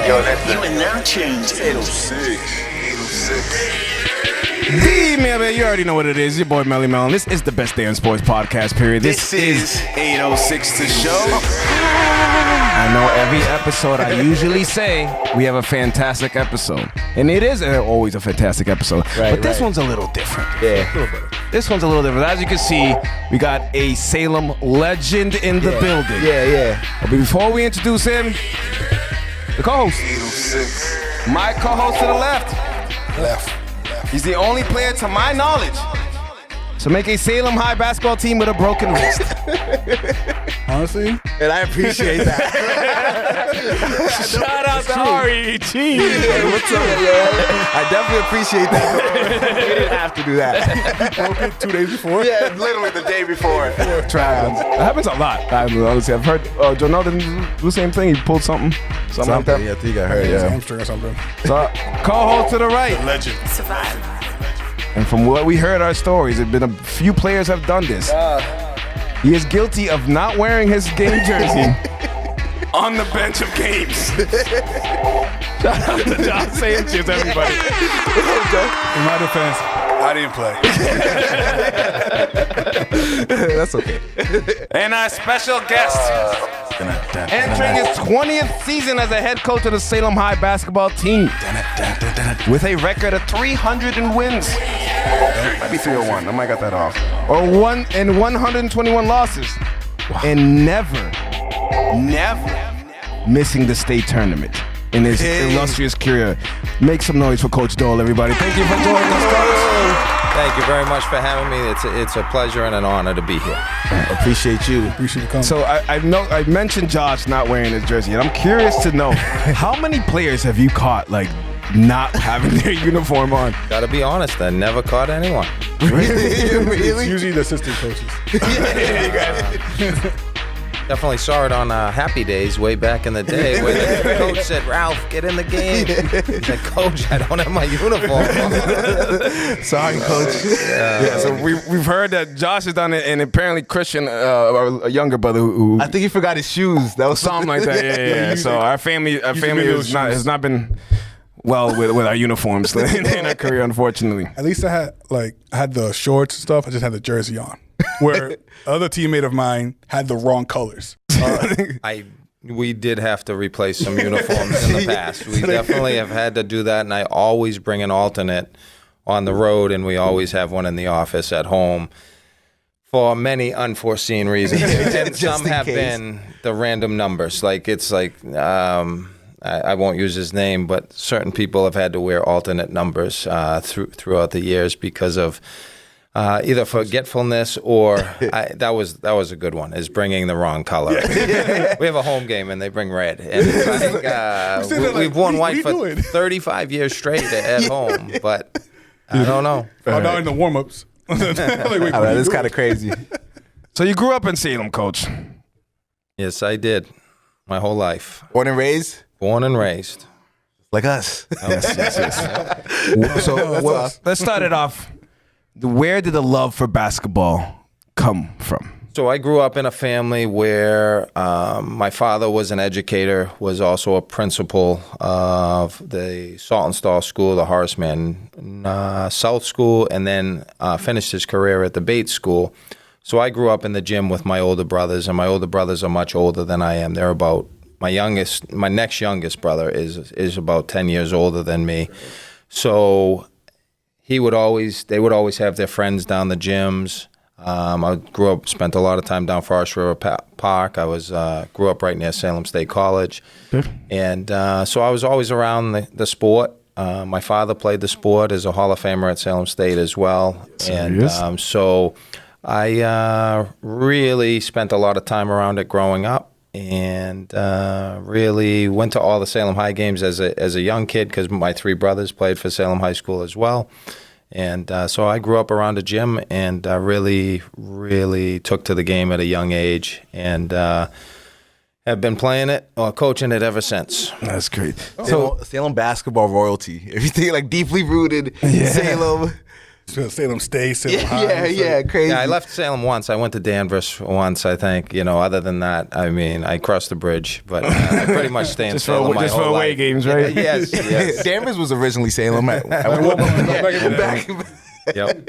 Yo, that's You are now tuned to 806. Man, you already know what it is. Your boy Melly Melon. This is the best damn sports podcast, period. This is 806 The Show. I know every episode I usually say we have a fantastic episode. And it is always a fantastic episode. But this one's a little different. Yeah. This one's a little different. As you can see, we got a Salem legend in the building. Yeah. But before we introduce him, the co-host. 806. My co-host to the left. He's the only player, to my knowledge, to make a Salem High basketball team with a broken wrist. Honestly, And I appreciate that. Shout out to REG. What's up, yo? I definitely appreciate that. We didn't have to do that. broke it 2 days before. Yeah, literally the day before. That happens a lot. Honestly, I've heard Jonel didn't do the same thing. He pulled something like that. Yeah, I think I heard, His yeah. hamstring or something. So, co-host to the right. Legend. And from what we heard our stories, there's been a few players have done this. He is guilty of not wearing his game jersey on the bench of games. Shout out to John Sanchez, everybody. In my defense, I didn't play. That's okay. And our special guest, entering his 20th season as a head coach of the Salem High basketball team, with a record of 300 wins. Might be 301. I might got that off. Or 121 losses, and never missing the state tournament in his illustrious career. Make some noise for Coach Dole, everybody. Thank you for joining us, Coach. Thank you very much for having me. It's a pleasure and an honor to be here. Appreciate you. Appreciate you coming. So I mentioned Josh not wearing his jersey, and I'm curious to know how many players have you caught not having their uniform on? Gotta be honest, I never caught anyone. It's usually the assistant coaches. Definitely saw it on Happy Days way back in the day where the coach said, "Ralph, get in the game." He said, "Coach, I don't have my uniform on." Sorry, Coach. Yeah, so we've heard that Josh has done it, and apparently Christian, a younger brother, who I think he forgot his shoes. That was something like that. Yeah. So our family has not been well with our uniforms in our career, unfortunately. At least I had the shorts and stuff. I just had the jersey on. Where other teammate of mine had the wrong colors. We did have to replace some uniforms in the past. We definitely have had to do that, and I always bring an alternate on the road, and we always have one in the office at home for many unforeseen reasons. And some have been the random numbers. I won't use his name, but certain people have had to wear alternate numbers throughout the years because of either forgetfulness or that was a good one, is bringing the wrong color. We have a home game and they bring red. And it's we've worn white for 35 years straight at home, but I don't know. Oh, not in the warm-ups. That's kind of crazy. So you grew up in Salem, Coach. Yes, I did. My whole life. Born and raised? Born and raised. Like us. Yes. So let's start it off. Where did the love for basketball come from? So I grew up in a family where my father was an educator, was also a principal of the Saltonstall School, the Horace Mann South School, and then finished his career at the Bates School. So I grew up in the gym with my older brothers, and my older brothers are much older than I am. They're about my next youngest brother is about 10 years older than me. So they would always have their friends down the gyms. I spent a lot of time down Forest River Park. I grew up right near Salem State College. Good. And so I was always around the sport. My father played the sport as a Hall of Famer at Salem State as well. So I really spent a lot of time around it growing up, and really went to all the Salem High games as a young kid because my three brothers played for Salem High School as well. And so I grew up around a gym and really, really took to the game at a young age, and have been playing it or coaching it ever since. That's great. So Salem basketball royalty. Everything deeply rooted in Salem. Salem State, Salem High. Yeah, crazy. Yeah, I left Salem once. I went to Danvers once, I think. Other than that, I mean, I crossed the bridge, but I pretty much stay in Salem my whole away life. games, right? Yes. Danvers was originally Salem. Back in the day. Yep.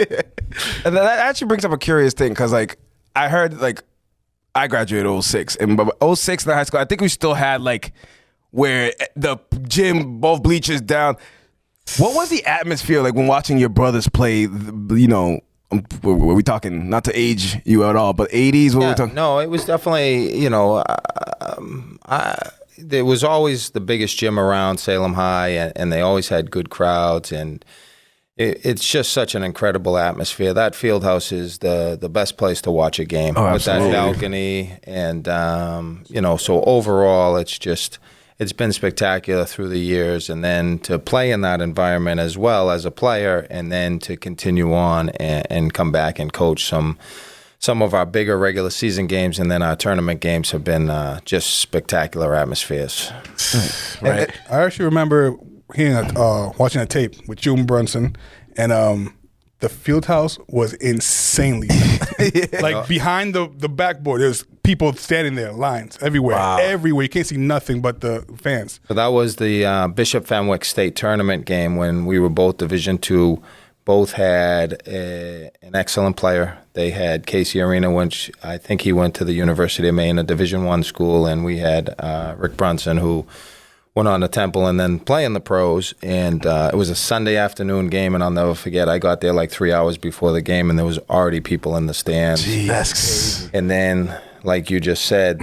And that actually brings up a curious thing because, like, I heard, like, I graduated 06. And by 06 in high school, I think we still had, like, where the gym, both bleachers down. What was the atmosphere like when watching your brothers play? Were we talking, not to age you at all, but 80s? What were we talking? No, it was definitely, there was always the biggest gym around, Salem High, and they always had good crowds, and it's just such an incredible atmosphere. That field house is the best place to watch a game with that balcony, and so overall, it's been spectacular through the years, and then to play in that environment as well as a player, and then to continue on and come back and coach some of our bigger regular season games, and then our tournament games have been just spectacular atmospheres. Right. I actually remember watching a tape with June Brunson, and the field house was insanely like behind the backboard. There's people standing there, lines everywhere, everywhere. You can't see nothing but the fans. So that was the Bishop Fenwick State Tournament game when we were both Division II. Both had an excellent player. They had Casey Arena, which I think he went to the University of Maine, a Division I school, and we had Rick Brunson, who went on to Temple and then play in the pros. And it was a Sunday afternoon game, and I'll never forget, I got there like 3 hours before the game, and there was already people in the stands. Jeez. That's crazy. And then, like you just said,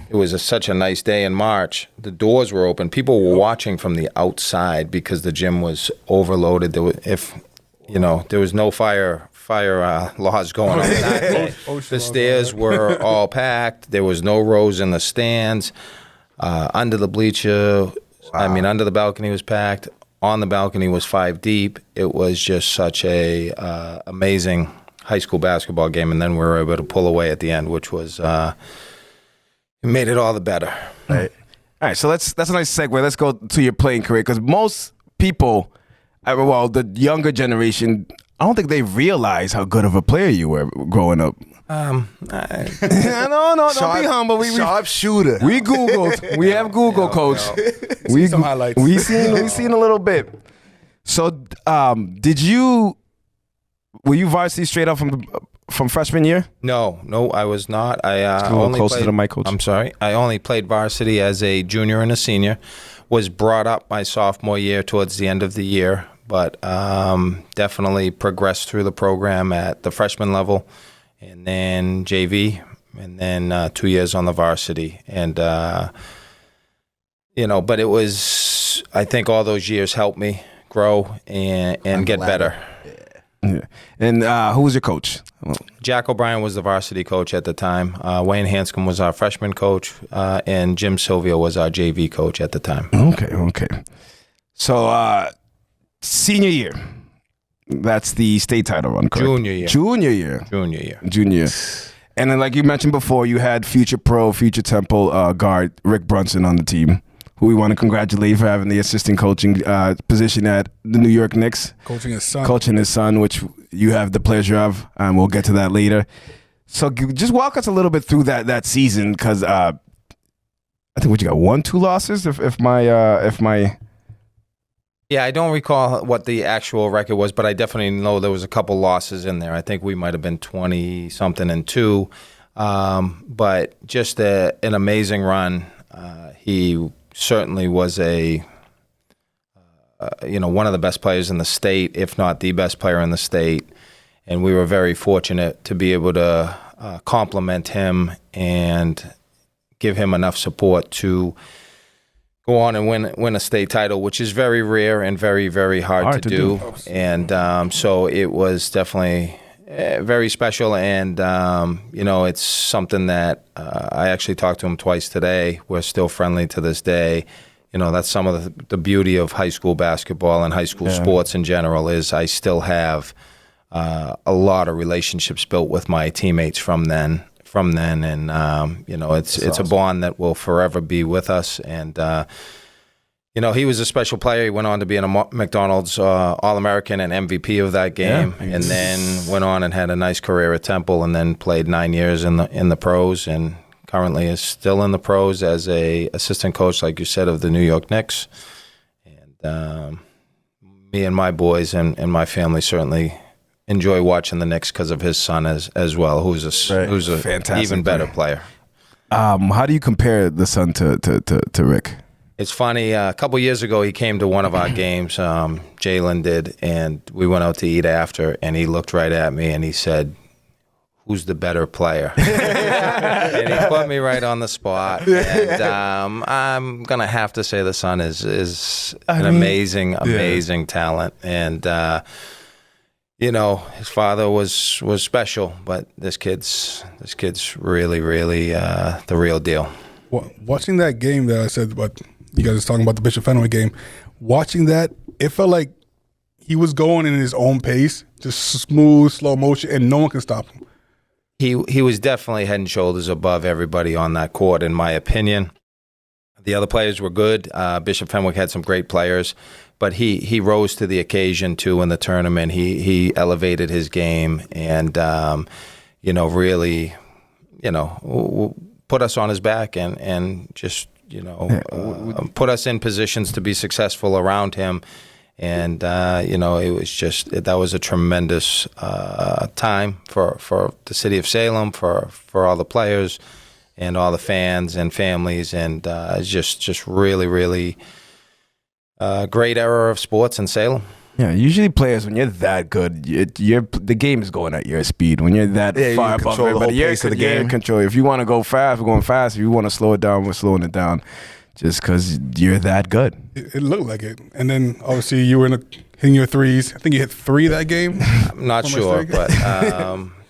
it was such a nice day in March. The doors were open. People were watching from the outside because the gym was overloaded. There was no fire laws going on that day. The stairs were all packed. There was no rows in the stands. Under the bleacher, under the balcony was packed. On the balcony was 5 deep. It was just such a amazing high school basketball game, and then we were able to pull away at the end, which was it made it all the better. Right. All right, so that's a nice segue. Let's go to your playing career, because most people, the younger generation, I don't think they realize how good of a player you were growing up. No, don't be humble. Sharp shooter. We Googled. We have Google, Coach. We some highlights. We seen a little bit. So, were you varsity straight up from freshman year? No, I was not. I a little closer to the mic, Coach. I'm sorry. I only played varsity as a junior and a senior. Was brought up my sophomore year towards the end of the year, but definitely progressed through the program at the freshman level, and then JV, and then 2 years on the varsity. And, but it was, I think all those years helped me grow and get better. Yeah. And who was your coach? Jack O'Brien was the varsity coach at the time. Wayne Hanscom was our freshman coach, and Jim Sylvia was our JV coach at the time. Okay. So, senior year. That's the state title run, correct? Junior year. And then, like you mentioned before, you had future Temple guard Rick Brunson on the team, who we want to congratulate for having the assistant coaching position at the New York Knicks. Coaching his son, which you have the pleasure of, and we'll get to that later. So just walk us a little bit through that season, because I think you got 1-2 losses, if my. Yeah, I don't recall what the actual record was, but I definitely know there was a couple losses in there. I think we might have been 20-something and 2, but just an amazing run. He certainly was one of the best players in the state, if not the best player in the state, and we were very fortunate to be able to compliment him and give him enough support to go on and win a state title, which is very rare and very, very hard to do. And so it was definitely very special. And, it's something that I actually talked to him twice today. We're still friendly to this day. That's some of the beauty of high school basketball and high school sports in general is I still have a lot of relationships built with my teammates from then. And it's awesome. A bond that will forever be with us. And You know, he was a special player. He went on to be a McDonald's All-American and MVP of that game, and then went on and had a nice career at Temple, and then played 9 years in the pros, and currently is still in the pros as a assistant coach, like you said, of the New York Knicks. And me and my boys and my family certainly enjoy watching the Knicks because of his son as well, who's a Fantastic even better player. How do you compare the son to Rick? It's funny, a couple years ago, he came to one of our games, Jalen did, and we went out to eat after, and he looked right at me and he said, "Who's the better player?" And he put me right on the spot. And I'm going to have to say the son is an amazing talent. And, you know, his father was special, but this kid's really, really the real deal. Watching that game that I said about, you guys was talking about the Bishop Fenway game, watching that, it felt like he was going in his own pace, just smooth, slow motion, and no one can stop him. He was definitely head and shoulders above everybody on that court, in my opinion. The other players were good. Bishop Fenwick had some great players, but he rose to the occasion too in the tournament. He elevated his game and you know, really, you know, put us on his back and just, you know, put us in positions to be successful around him. And, you know, it was just, that was a tremendous time for the city of Salem, for all the players and all the fans and families. And it's just really, really great era of sports in Salem. Yeah, usually players, when you're that good, the game is going at your speed. When you're that far above everybody, you're in the game. Control. If you want to go fast, we're going fast. If you want to slow it down, we're slowing it down. Just because you're that good. It looked like it. And then, obviously, you were hitting your threes. I think you hit 3 that game. I'm not sure, but,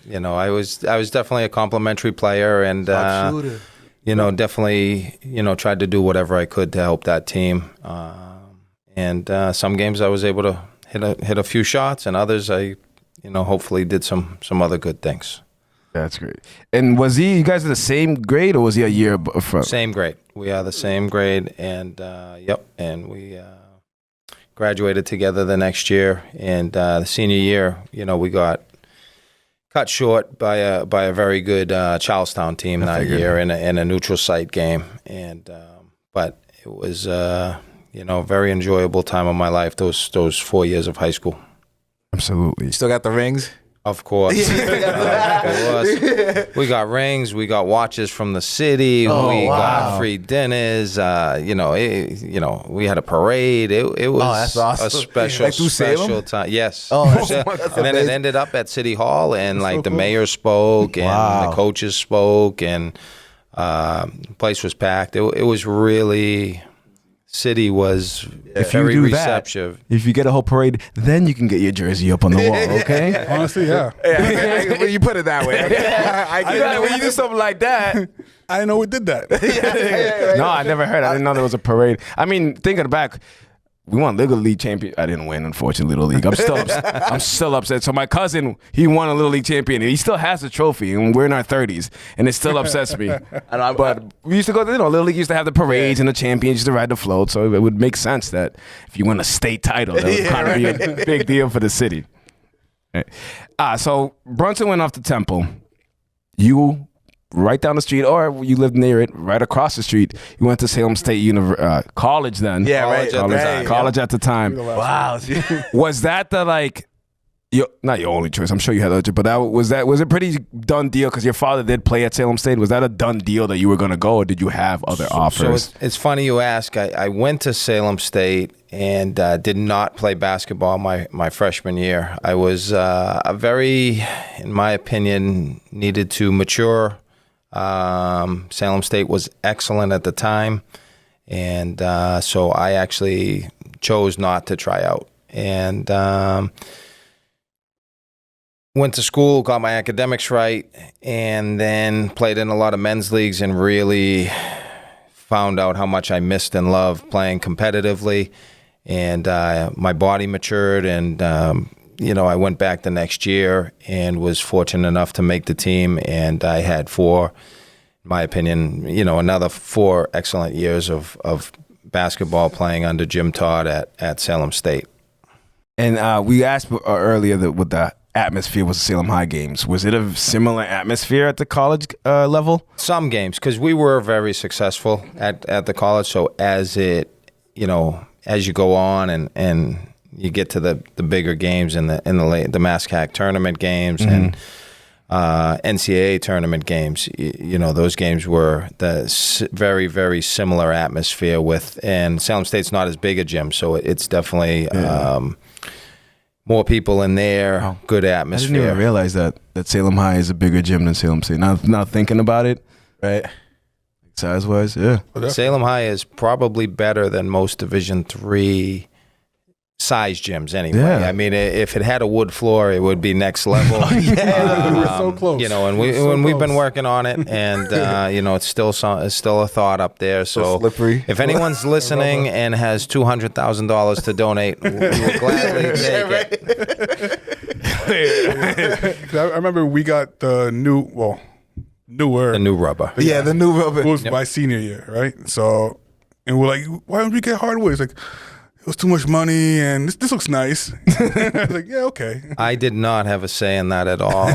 you know, I was definitely a complimentary player and, you know, definitely, you know, tried to do whatever I could to help that team. And some games I was able to hit a few shots, and others I, you know, hopefully did some other good things. That's great. And was you guys in the same grade, or was he a year from? Same grade. We are the same grade, and and we graduated together the next year. And the senior year, you know, we got cut short by a very good Charlestown team that year in a neutral site game. And but it was you know, a very enjoyable time of my life. Those 4 years of high school. Absolutely. Still got the rings? Of course. We got rings. We got watches from the city. We got free dinners. You know, we had a parade. It was that's awesome. a special time. Yes. And then it ended up at City Hall, and like the mayor spoke, and the coaches spoke, and the place was packed. It was really. City was very receptive. If you get a whole parade, then you can get your jersey up on the wall, okay? Honestly, yeah. When you put it that way. When you do something like that. I didn't know we did that. No, I never heard. I didn't know there was a parade. I mean, thinking back, we won Little League champion. I didn't win, unfortunately, Little League. I'm still upset. So my cousin, he won a Little League champion, and he still has the trophy, and we're in our 30s, and it still upsets me. But we used to go to, Little League used to have the parades and the champions used to ride the float, so it would make sense that if you win a state title, that would kind of be a big deal for the city. So Brunson went off to Temple. You right down the street, or you lived near it, right across the street. You went to Salem State College then. Yeah, College at the time. Wow. Was that the not your only choice? I'm sure you had other, but was it pretty done deal? Because your father did play at Salem State. Was that a done deal that you were going to go, or did you have other offers? So it's funny you ask. I went to Salem State and did not play basketball my freshman year. I was in my opinion, needed to mature. Salem State was excellent at the time, and so I actually chose not to try out, and went to school, got my academics right, and then played in a lot of men's leagues and really found out how much I missed and loved playing competitively, and my body matured, and I went back the next year and was fortunate enough to make the team, and I had in my opinion, another 4 excellent years of basketball playing under Jim Todd at Salem State. And we asked earlier what the atmosphere was at Salem High games. Was it a similar atmosphere at the college level? Some games, because we were very successful at the college. So as you go on and you get to the bigger games and the MASCAC tournament games and NCAA tournament games, those games were the very, very similar atmosphere and Salem State's not as big a gym, so it's definitely more people in there, good atmosphere. I didn't even realize that Salem High is a bigger gym than Salem State. Now thinking about it, right? Size-wise, yeah. Salem High is probably better than most Division III size gyms anyway. Yeah. I mean, if it had a wood floor, it would be next level. We were so close. And we've been working on it, and it's still a thought up there. So slippery. If anyone's listening and has $200,000 to donate, we will gladly take it. I remember we got the newer. The new rubber. Yeah, the new rubber. It was my senior year, right? So, and we're like, why don't we get hardwood? It's like, it was too much money, and this looks nice. I was like, yeah, okay. I did not have a say in that at all.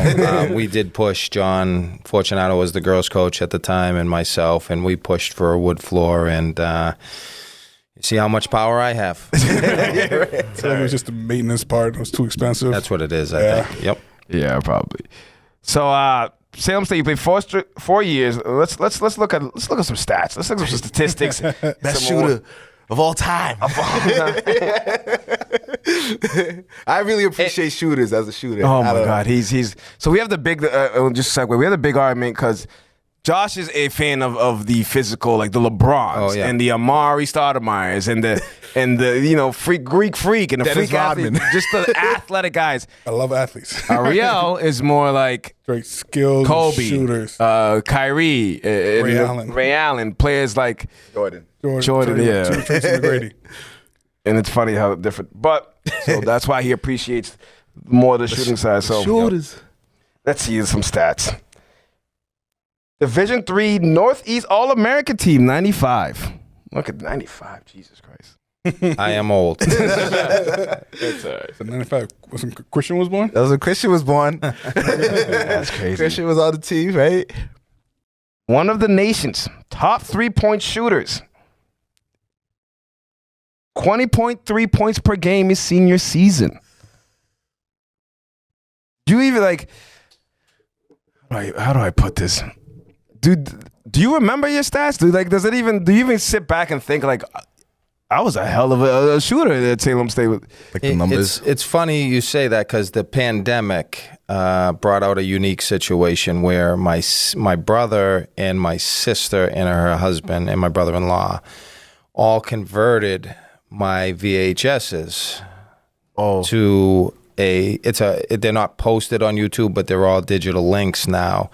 We did push. John Fortunato was the girls' coach at the time, and myself, and we pushed for a wood floor, and you see how much power I have. So it was just the maintenance part. It was too expensive. That's what it is, I think. Yep. Yeah, probably. So, Salem State, you played 4 years. Let's look at some stats. Let's look at some statistics. Best shooter of all time. I really appreciate shooters as a shooter. Oh my God, he's. So we have the big. Just a segue. We have the big argument because Josh is a fan of the physical, like the LeBrons and the Amari Stoudemire's and the Greek freak and the Dennis freak athlete, Rodman. just the athletic guys. I love athletes. Ariel is more like Great skills, Kobe, shooters. Kyrie, Ray Allen, players like Jordan, yeah. Tracy McGrady. And it's funny how different, but so that's why he appreciates more the shooting side. So shooters. Let's see some stats. Division III Northeast All-American team, 95. Look at 95, Jesus Christ. I am old. That's all right. So 95, wasn't Christian was born? That was when Christian was born. That's crazy. Christian was on the team, right? One of the nation's top 3-point shooters. 20.3 points per game his senior season. Do you even how do I put this? Dude, do you remember your stats? Dude, do you even sit back and think like, I was a hell of a shooter at Salem State with the numbers. It's funny you say that because the pandemic brought out a unique situation where my brother and my sister and her husband and my brother-in-law all converted my VHSs to they're not posted on YouTube, but they're all digital links now.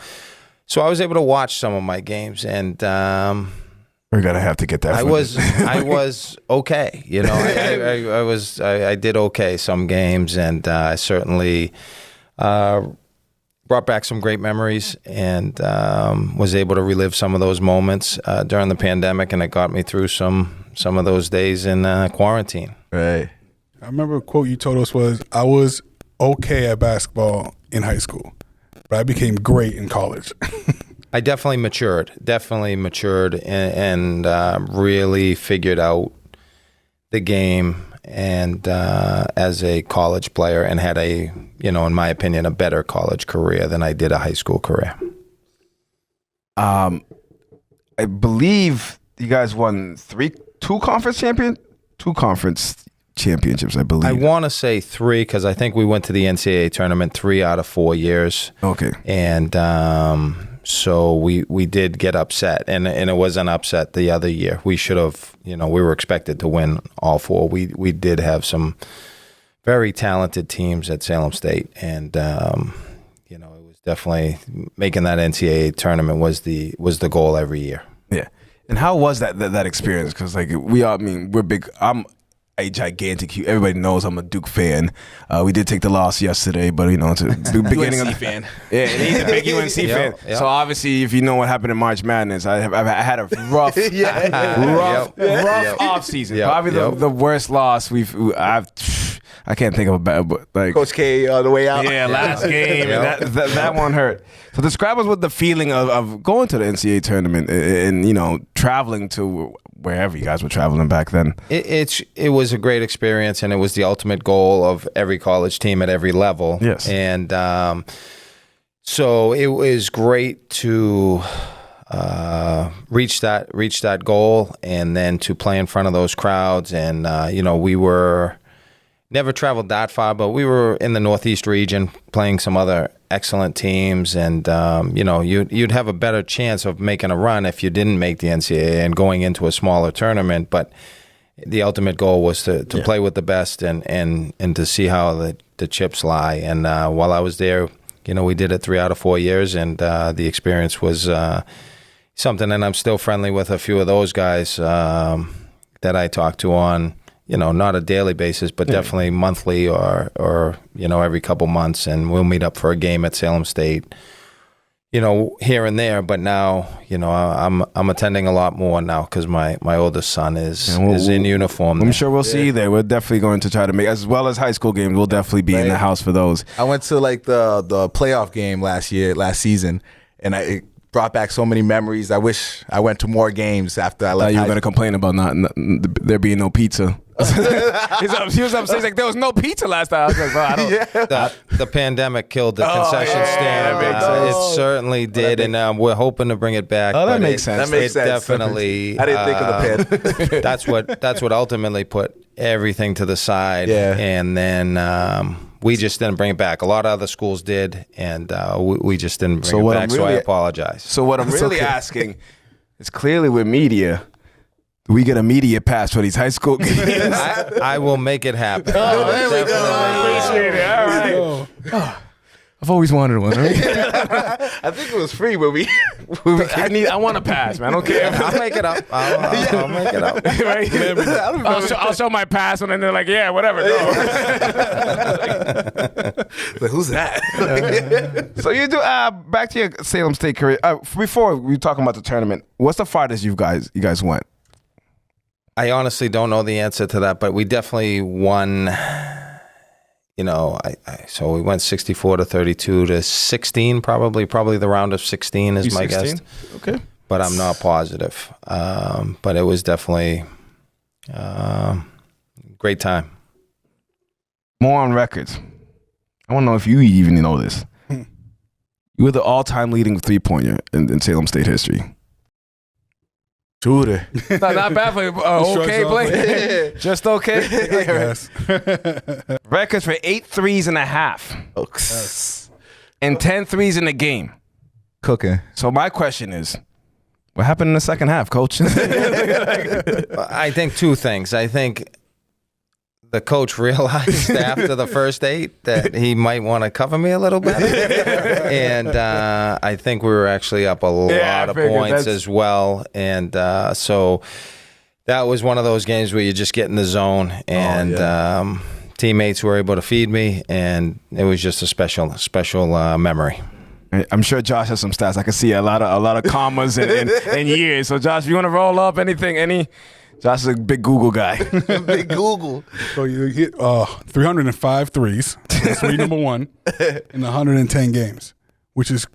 So I was able to watch some of my games, and we're gonna have to get that. I was okay. I did okay some games, and I certainly brought back some great memories, and was able to relive some of those moments during the pandemic, and it got me through some of those days in quarantine. Right. I remember a quote you told us was, I was okay at basketball in high school, but I became great in college. I definitely matured and really figured out the game and as a college player, and had in my opinion, a better college career than I did a high school career. I believe you guys won two conference championships, I believe. I want to say 3 because I think we went to the NCAA tournament 3 out of 4 years. Okay. And so we did get upset, and it was an upset the other year. We should have, we were expected to win all 4. We did have some very talented teams at Salem State, and it was definitely making that NCAA tournament was the goal every year. Yeah. And how was that experience? Because we're big. a gigantic. Everybody knows I'm a Duke fan. We did take the loss yesterday, but it's a beginning of the fan. Yeah, and he's a big UNC fan. Yep. So obviously, if you know what happened in March Madness, I had a rough, rough off season. Yep. Probably the worst loss I can't think of a bad, but like Coach K on the way out. yeah, last game. Yep. That one hurt. So describe us with the feeling of going to the NCAA tournament and traveling to wherever you guys were traveling back then. It was a great experience, and it was the ultimate goal of every college team at every level. Yes. And so it was great to reach that goal, and then to play in front of those crowds. And we were never traveled that far, but we were in the Northeast region playing some other excellent teams, and you'd have a better chance of making a run if you didn't make the NCAA and going into a smaller tournament. But the ultimate goal was to play with the best and to see how the chips lie. And while I was there, we did it 3 out of 4 years, and the experience was something. And I'm still friendly with a few of those guys that I talk to on not a daily basis, but definitely monthly or every couple months, and we'll meet up for a game at Salem State, here and there. But now, I'm attending a lot more now because my oldest son is in uniform. I'm sure we'll see you there. We're definitely going to try to make, as well as high school games, we'll definitely be in the house for those. I went to like the playoff game last season, and it brought back so many memories. I wish I went to more games after I left. You were going to complain about not there being no pizza. He was upset. He's like, there was no pizza last time. I was like, bro, I don't. The pandemic killed the concession stand. It certainly did, and we're hoping to bring it back. Oh, that but makes sense. That makes sense. Definitely. I didn't think of the pen. That's what ultimately put everything to the side. Yeah. And then we just didn't bring it back. A lot of other schools did, and we just didn't bring it back. So I apologize. So what I'm really asking is, clearly with media, we get a media pass for these high school games. I will make it happen. There we go. Appreciate it. All right. I've always wanted one. Right? I think it was free when we. I want a pass, man. I don't care. I'll make it up. I'll make it up. Right? I'll show my pass, and then they're like, yeah, whatever. No. Like, who's that? So you do back to your Salem State career. Before we were talking about the tournament, what's the farthest you guys went? I honestly don't know the answer to that, but we definitely won. So we went 64 to 32 to 16, probably the round of 16 is my guess. Okay, but I'm not positive. But it was definitely great time. More on records. I want to know if you even know this. You were the all-time leading three-pointer in Salem State history. Shooter. Not bad for okay play. Just okay. Yes. Records for 8 threes and a half. And 10 threes in the game. Cooking. So my question is, what happened in the second half, Coach? I think 2 things. I think the coach realized after the first 8 that he might want to cover me a little better. And I think we were actually up a lot of points as well. And so that was one of those games where you just get in the zone, and teammates were able to feed me, and it was just a special memory. I'm sure Josh has some stats. I can see a lot of commas and years. So Josh, if you want to roll up anything, Josh is a big Google guy. Big Google. So you hit 305 threes. That's three number one in 110 games, which is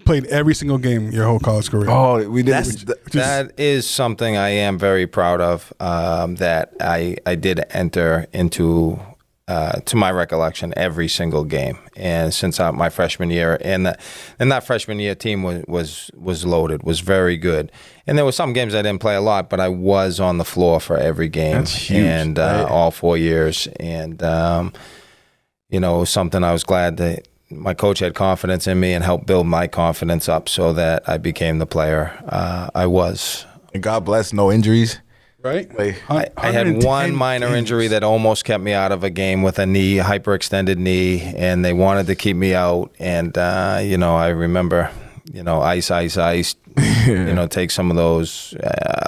played every single game your whole college career. Oh, we did. That is something I am very proud of. That I did enter into. To my recollection, every single game, and since my freshman year, and that freshman year team was loaded, was very good, and there were some games I didn't play a lot, but I was on the floor for every game. That's huge, and all 4 years, and it was something I was glad that my coach had confidence in me and helped build my confidence up so that I became the player I was. And God bless, no injuries. Right? I had one minor injury that almost kept me out of a game with a hyperextended knee, and they wanted to keep me out. And, I remember, ice, take some of those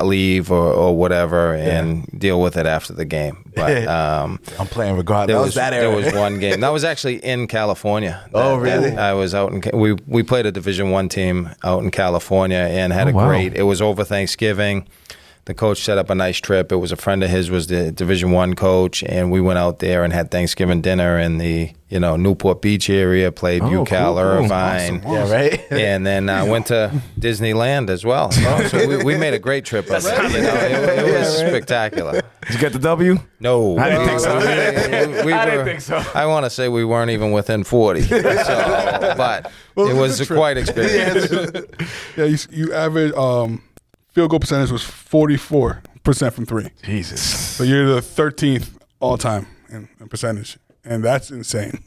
leave or whatever and deal with it after the game. But I'm playing regardless. There was one game. That was actually in California. Oh, really? I was out we played a Division I team out in California and had it was over Thanksgiving. The coach set up a nice trip. It was a friend of his was the Division I coach, and we went out there and had Thanksgiving dinner in the Newport Beach area. Played UCal, Irvine, Awesome. Yeah, right. and then went to Disneyland as well. So we made a great trip. It was spectacular. Did you get the W? No, I didn't think so. I didn't think so. I want to say we weren't even within 40, but it was quite experience. Yeah, you average field goal percentage was 44% from three. Jesus. So you're the 13th all time in percentage, and that's insane.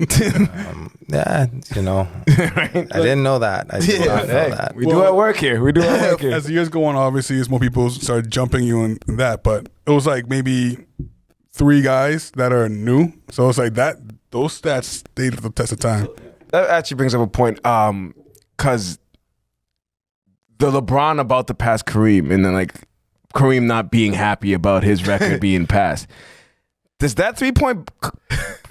Yeah, I didn't know that. I did not know that. We do our work here. As the years go on, obviously, as more people start jumping you in that, but it was like maybe 3 guys that are new. So it's like that. Those stats stayed the test of time. That actually brings up a point, because the LeBron about to pass Kareem, and then Kareem not being happy about his record being passed. Does that 3-point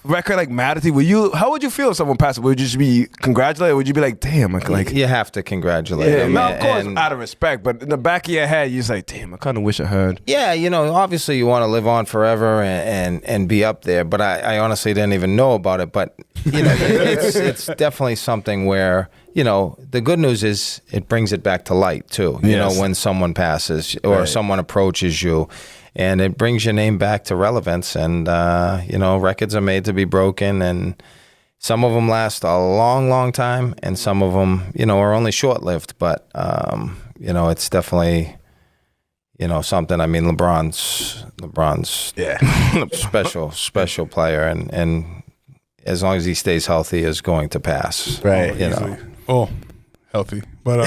record matter to you? How would you feel if someone passed it? Would you just be congratulated? Or would you be like, damn, you have to congratulate him. No, of course, out of respect, but in the back of your head, you're just like, damn, I kind of wish I heard. Yeah, obviously you want to live on forever and be up there, but I honestly didn't even know about it. But it's definitely something where the good news is it brings it back to light too. Yes. When someone passes or someone approaches you. And it brings your name back to relevance. And, records are made to be broken. And some of them last a long, long time. And some of them, are only short-lived. But, it's definitely, something. I mean, LeBron's special player. And as long as he stays healthy, is going to pass. Right. Oh, healthy. But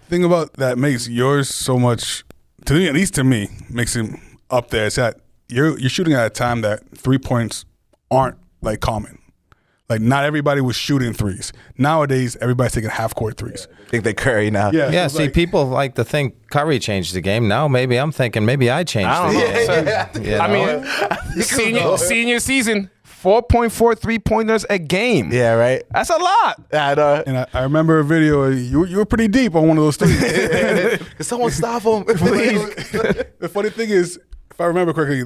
thing about that makes yours so much, to me, at least to me, makes him up there. It's that you're shooting at a time that 3 points aren't common. Not everybody was shooting threes. Nowadays, everybody's taking half-court threes. I think they Curry now. Yeah, see, people like to think Curry changed the game. Now maybe I'm thinking maybe I changed the game. I mean, senior season, 4.4 3-pointers a game. Yeah, right. That's a lot. I know. And I remember a video, you were pretty deep on one of those threes. Can someone stop him, please? The funny thing is, if I remember correctly,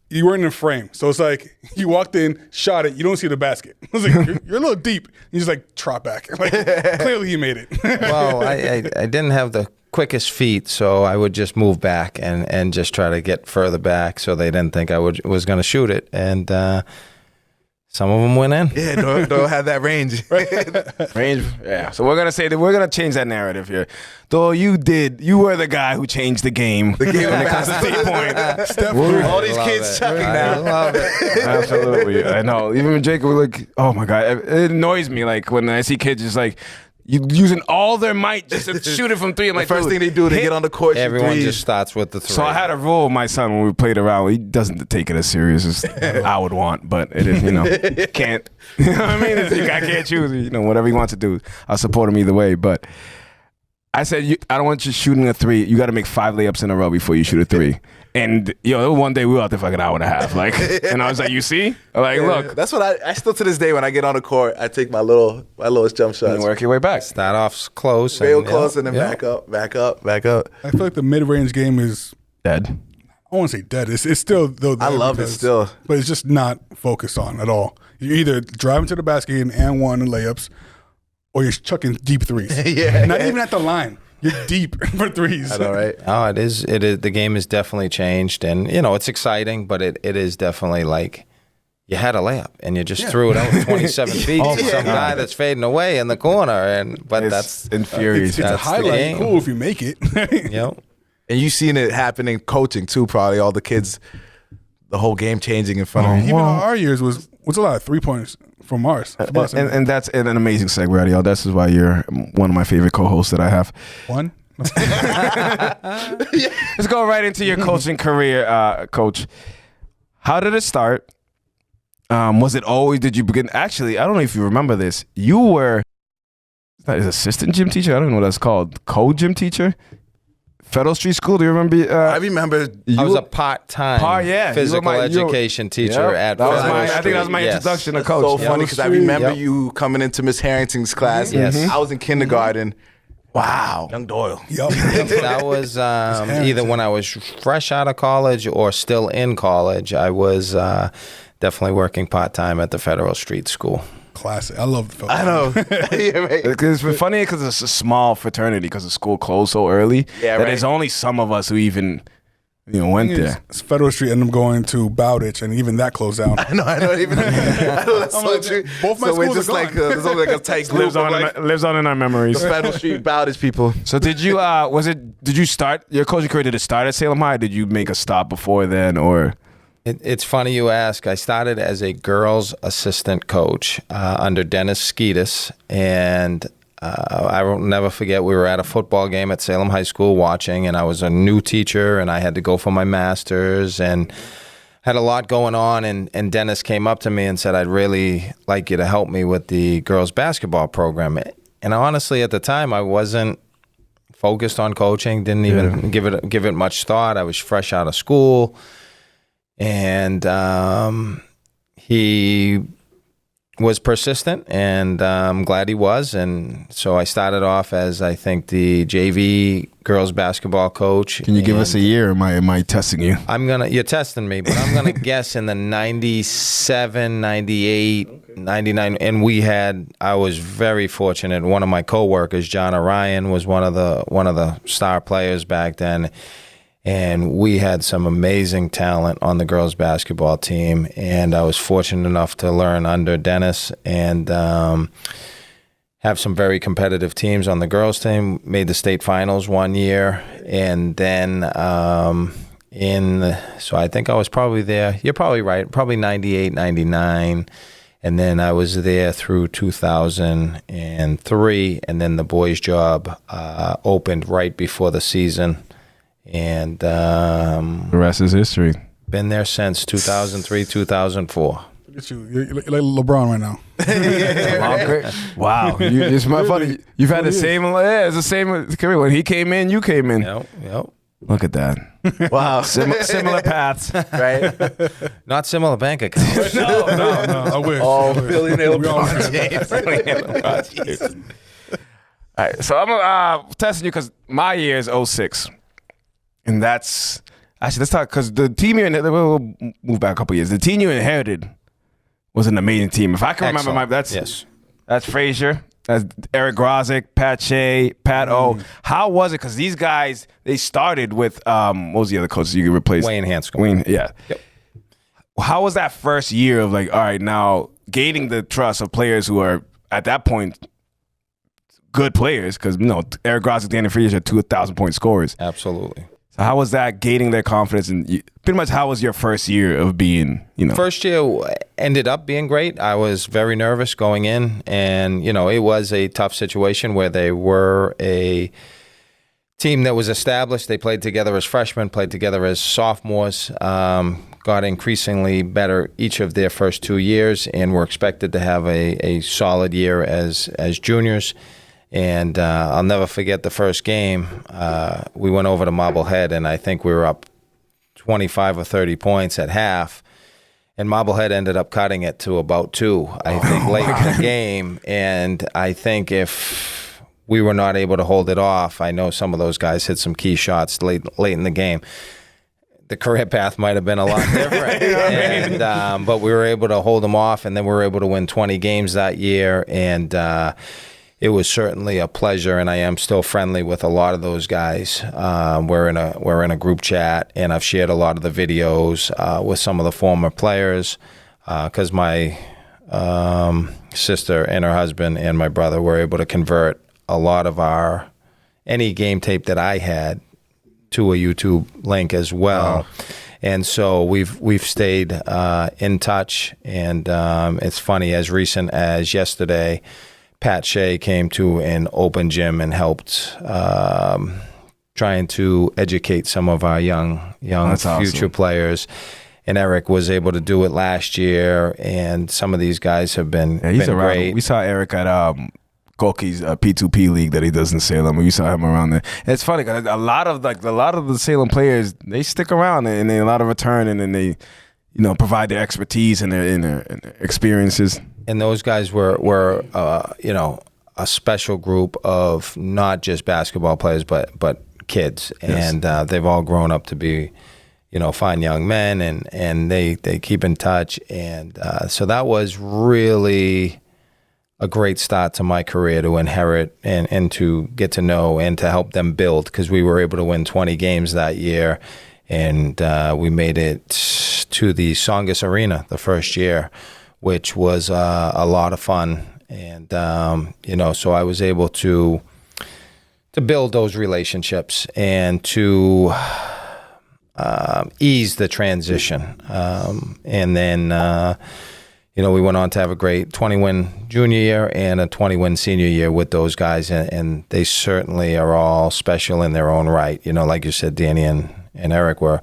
you weren't in the frame. So it's like you walked in, shot it, you don't see the basket. I was like, you're a little deep. You just trot back. Clearly he made it. Well, I didn't have the quickest feet, so I would just move back and just try to get further back so they didn't think I was going to shoot it. And some of them went in. Yeah, don't have that range. Range, yeah. So we're gonna change that narrative here. Though you were the guy who changed the game when it comes to 3-point. All these kids chucking now. I love it. Absolutely, I know. Even when Jacob was oh my god, it annoys me when I see kids just using all their might just to shoot it from 3. I'm The first thing they do, they get on the court. Everyone just starts with the 3. So I had a rule with my son when we played around. He doesn't take it as serious as I would want, but it is, can't. You know what I mean? I can't choose. Whatever he wants to do, I'll support him either way. But I said, I don't want you shooting a 3. You got to make 5 layups in a row before you shoot a 3. And one day we were out there for an hour and a half, and I was like, "You see, look." That's what I still to this day when I get on the court, I take my lowest jump shots. And work your way back. Start off close, real close, and then back up. I feel like the mid-range game is dead. I won't say dead. It's still though. I love it still, but it's just not focused on at all. You're either driving to the basket and one and layups, or you're chucking deep threes. Yeah, not even at the line. You're deep for threes. I know, right? Oh, it is. It is. The game has definitely changed, and it's exciting, but it is definitely you had a layup and you just threw it out 27 feet to some guy that's fading away in the corner, but that's infuriating. It's a highlight. Cool if you make it. Yep. And you've seen it happen in coaching too. Probably all the kids, the whole game changing in front of you. Even our years was a lot of 3 points from ours. And that's an amazing segue, Adiel. This is why you're one of my favorite co-hosts that I have. One? Let's go right into your coaching career, Coach. How did it start? Was it always, did you begin? Actually, I don't know if you remember this. You were that his assistant gym teacher. I don't know what that's called. Co-gym teacher. Federal Street School. Do you remember? I remember. I was a part-time physical education teacher at that was Federal my, I think that was Street. my Yes. introduction to So coach. funny because I remember you coming into Miss Harrington's class. Yes. I was in kindergarten. Wow. Young Doyle. Yup. That was either when I was fresh out of college or still in college. I was definitely working part-time at the Federal Street School. Classic. I love the I know. Yeah, right. It's funny because it's a small fraternity because the school closed so early Yeah, that right. there's only some of us who even went there. It's Federal Street ended up going to Bowditch, and even that closed down. I know that's so like, true. both my so we're schools just are like gone. there's only like a tight group Lives of on, like lives on in our memories. the Federal Street Bowditch people. So did you did you start your coaching career? Did it start at Salem High? Did you make a stop before then, or It's funny you ask. I started as a girls' assistant coach under Dennis Skeetis, and I will never forget, we were at a football game at Salem High School watching, and I was a new teacher, and I had to go for my master's, and had a lot going on, and Dennis came up to me and said, I'd really like you to help me with the girls' basketball program. And honestly, at the time, I wasn't focused on coaching, didn't even give it much thought. I was fresh out of school. And he was persistent, and I'm glad he was. And so I started off as, I think, the JV girls basketball coach. can you give us a year? Am I testing you? You're testing me, but I'm going to guess in the 97, 98, 99. And I was very fortunate. One of my coworkers, John Orion, was one of the star players back then. And we had some amazing talent on the girls' basketball team. And I was fortunate enough to learn under Dennis and have some very competitive teams on the girls' team. Made the state finals one year. And then so I think I was probably there. You're probably right. Probably 98, 99. And then I was there through 2003. And then the boys' job opened right before the season. And The rest is history. been there since 2003, 2004. Look at you. You're like LeBron right now. Wow, it's my funny. You've had the same. Yeah, it's the same career. When he came in, you came in. Yep. Look at that. Wow. Similar paths. Right? Not similar bank accounts. No, I wish. Oh, billionaire We all LeBron James. All right, so I'm testing you because my year is 06. And that's actually, let's talk, because the team we'll move back a couple years. The team you inherited was an amazing team. If I can remember, Yes. that's Frazier, that's Eric Grozick, Pat Shea, Pat O. How was it? Because these guys, they started with what was the other coach you could replace? Wayne Hanscom. Wayne, yeah. Yep. How was that first year of like, all right, now gaining the trust of players who are at that point good players? Because Eric Grozick, Danny Frazier are 2,000-point scorers. Absolutely. So how was that gaining their confidence? And pretty much, how was your first year of being, First year ended up being great. I was very nervous going in, and it was a tough situation where they were a team that was established. They played together as freshmen, played together as sophomores, got increasingly better each of their first 2 years, and were expected to have a solid year as juniors. And I'll never forget the first game. We went over to Marblehead, and I think we were up 25 or 30 points at half. And Marblehead ended up cutting it to about 2, I think, late in the game. And I think if we were not able to hold it off, I know some of those guys hit some key shots late in the game. The career path might have been a lot different. And, but we were able to hold them off, and then we were able to win 20 games that year. And it was certainly a pleasure, and I am still friendly with a lot of those guys. We're in a group chat, and I've shared a lot of the videos with some of the former players because my sister and her husband and my brother were able to convert a lot of any game tape that I had to a YouTube link as well. Wow. And so we've stayed in touch, and it's funny, as recent as yesterday, Pat Shea came to an open gym and helped trying to educate some of our young future players. And Eric was able to do it last year, and some of these guys have been great. We saw Eric at Koki's P2P league that he does in Salem. We saw him around there. And it's funny because a lot of the Salem players, they stick around and they a lot of return, and then they provide their expertise and their experiences. And those guys were a special group of not just basketball players, but kids, and they've all grown up to be, fine young men, and they keep in touch, and so that was really a great start to my career, to inherit and to get to know and to help them build, because we were able to win 20 games that year, and we made it to the Songus Arena the first year, which was a lot of fun. And, so I was able to build those relationships and to ease the transition. And then, we went on to have a great 20-win junior year and a 20-win senior year with those guys. And they certainly are all special in their own right. Like you said, Danny and Eric were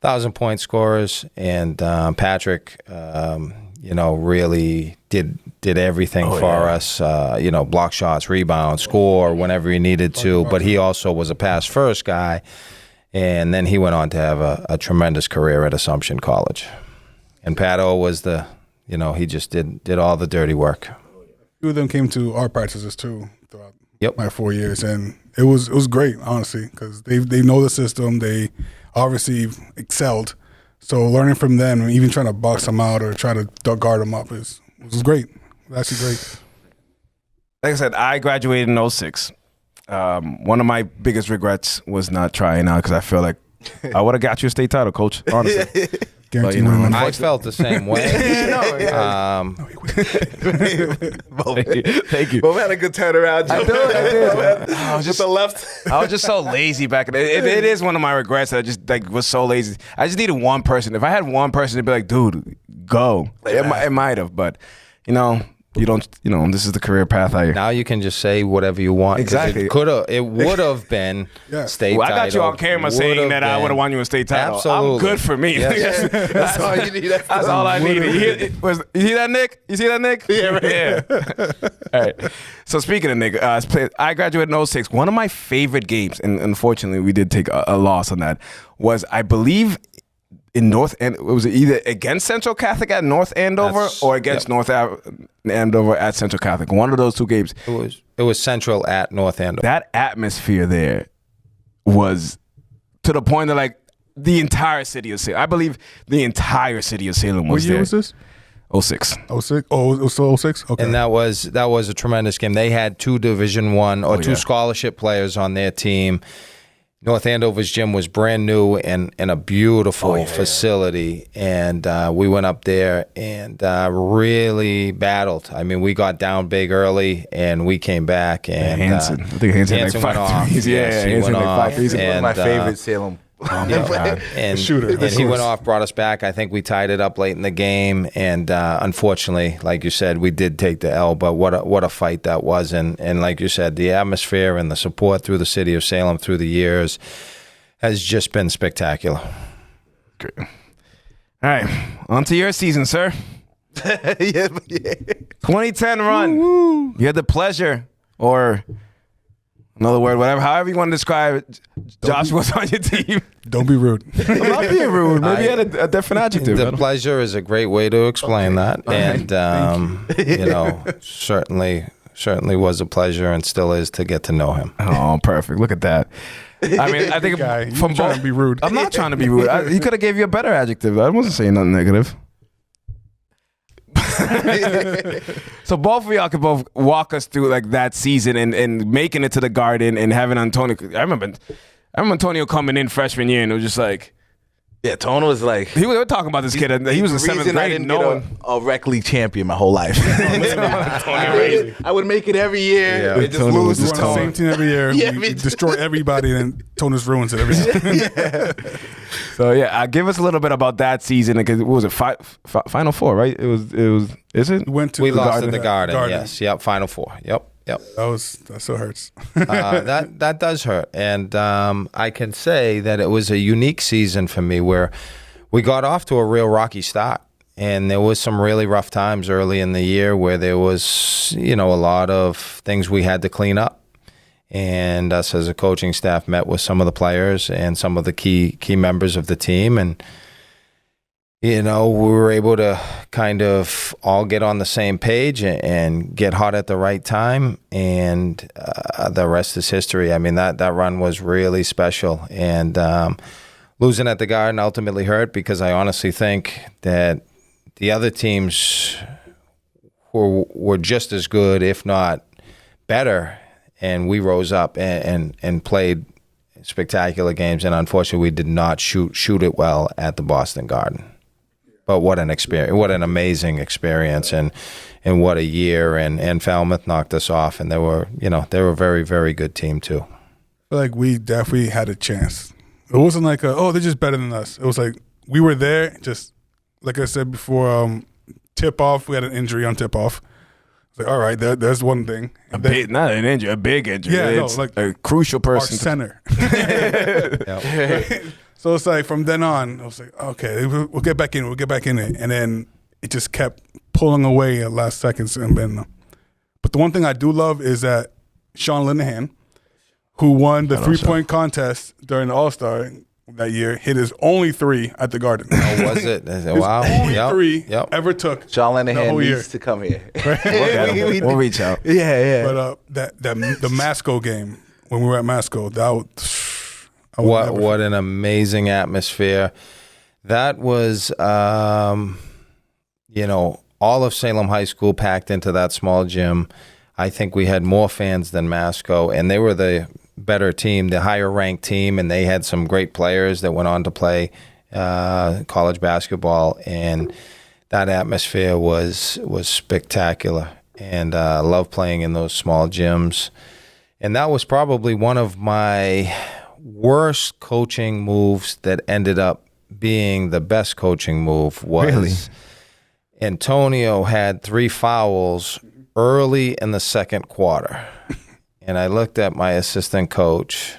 1,000-point scorers. And Patrick, really did everything for us, block shots, rebound, score whenever he needed to. But he also was a pass-first guy. And then he went on to have a tremendous career at Assumption College. And Pato was he just did all the dirty work. A few of them came to our practices too throughout my 4 years. And it was great, honestly, because they know the system. They obviously excelled. So learning from them and even trying to box them out or try to guard them up was great. It was actually great. Like I said, I graduated in 2006. One of my biggest regrets was not trying out, because I feel like I would have got you a state title, Coach, honestly. Guaranteed But, winning. I felt the same way. Thank you. But we had a good turnaround. I did. I was just the left. I was just so lazy back then. It is one of my regrets. I just was so lazy. I just needed one person. If I had one person to be like, dude, go. It might have, but you don't. This is the career path. Now you can just say whatever you want. Exactly. It would have been state Well, title. I got you on camera saying that I would have won you a state title. Absolutely. I'm good for me. Yes. That's all you need. That's all I needed. You see that, Nick? You see that, Nick? Yeah, right. Yeah. All right. So speaking of Nick, I graduated in 2006. One of my favorite games, and unfortunately we did take a loss on that, was, I believe, in North End. It was either against Central Catholic at North Andover or against North Andover at Central Catholic. One of those two games. It was Central at North Andover. That atmosphere there was to the point that the entire city of Salem, I believe the entire city of Salem was there. What year was this? 06. 06? Oh, it was still 06? Okay. And that was a tremendous game. They had two Division I or two scholarship players on their team. North Andover's gym was brand new and a beautiful facility. And we went up there and really battled. I mean, we got down big early and we came back. And Hanson. I think Hanson had went 5 off. threes. Yes, he went off. He's one of my And, favorite Salem. And, shooter. and he went off, brought us back. I think we tied it up late in the game, and unfortunately, like you said, we did take the L. But what a fight that was, and like you said, the atmosphere and the support through the city of Salem through the years has just been spectacular. Great. All right, on to your season, sir. 2010 run. Woo-hoo. You had the pleasure, or another word, whatever, however you want to describe it. Josh was on your team. Don't be rude. I'm not being rude. Maybe you had a different adjective. The pleasure is a great way to explain that, and certainly was a pleasure and still is to get to know him. Oh, perfect. Look at that. I mean, I think Guy, from trying to be rude. I'm not trying to be rude. He could have gave you a better adjective. I wasn't saying nothing negative. So both of y'all could both walk us through that season and making it to the Garden and having Antonio. I remember Antonio coming in freshman year and it was just like, Yeah, Tone was like, we were talking about this kid. He was in the 7th reason I grade. didn't No get one. a rec league champion my whole life. I would make it every year. Yeah. and just Tony lose. was We just run the same team every year. Yeah, we me too. destroy everybody, and Tonus ruins it every time. So yeah, give us a little bit about that season. Because what was it? Final Four, right? It was. Is it? We the lost at the Garden. Garden. Yes. Yep. Final Four. Yep. That still hurts. That does hurt, and I can say that it was a unique season for me where we got off to a real rocky start, And there was some really rough times early in the year where there was, a lot of things we had to clean up. And us as a coaching staff met with some of the players and some of the key members of the team. And, we were able to kind of all get on the same page and get hot at the right time. And the rest is history. I mean, that run was really special. And losing at the Garden ultimately hurt because I honestly think that the other teams were just as good, if not better. And we rose up and played spectacular games. And unfortunately, we did not shoot it well at the Boston Garden. But what an experience! What an amazing experience, and what a year! And Falmouth knocked us off, and they were a very, very good team too. I feel like we definitely had a chance. It wasn't like they're just better than us. It was like we were there. Just like I said before, tip off. We had an injury on tip off. It's like, all right, there's one thing. Not an injury, a big injury. Yeah, it's a crucial person. Our center. So it's like from then on, I was like, okay, we'll get back in. We'll get back in it. And then it just kept pulling away at last seconds. But the one thing I do love is that Sean Linehan, who won the three-point contest during the All-Star that year, hit his only three at the Garden. Oh, was it? Wow. Only three ever took. John the Linehan whole needs year. to come here. We'll reach out. Yeah. But the Masco game, when we were at Masco, that was... What an amazing atmosphere. That was, all of Salem High School packed into that small gym. I think we had more fans than Masco, and they were the better team, the higher ranked team, and they had some great players that went on to play college basketball, and that atmosphere was spectacular. And I love playing in those small gyms. And that was probably one of my worst coaching moves that ended up being the best coaching move. Was Antonio had 3 fouls early in the second quarter. And I looked at my assistant coach,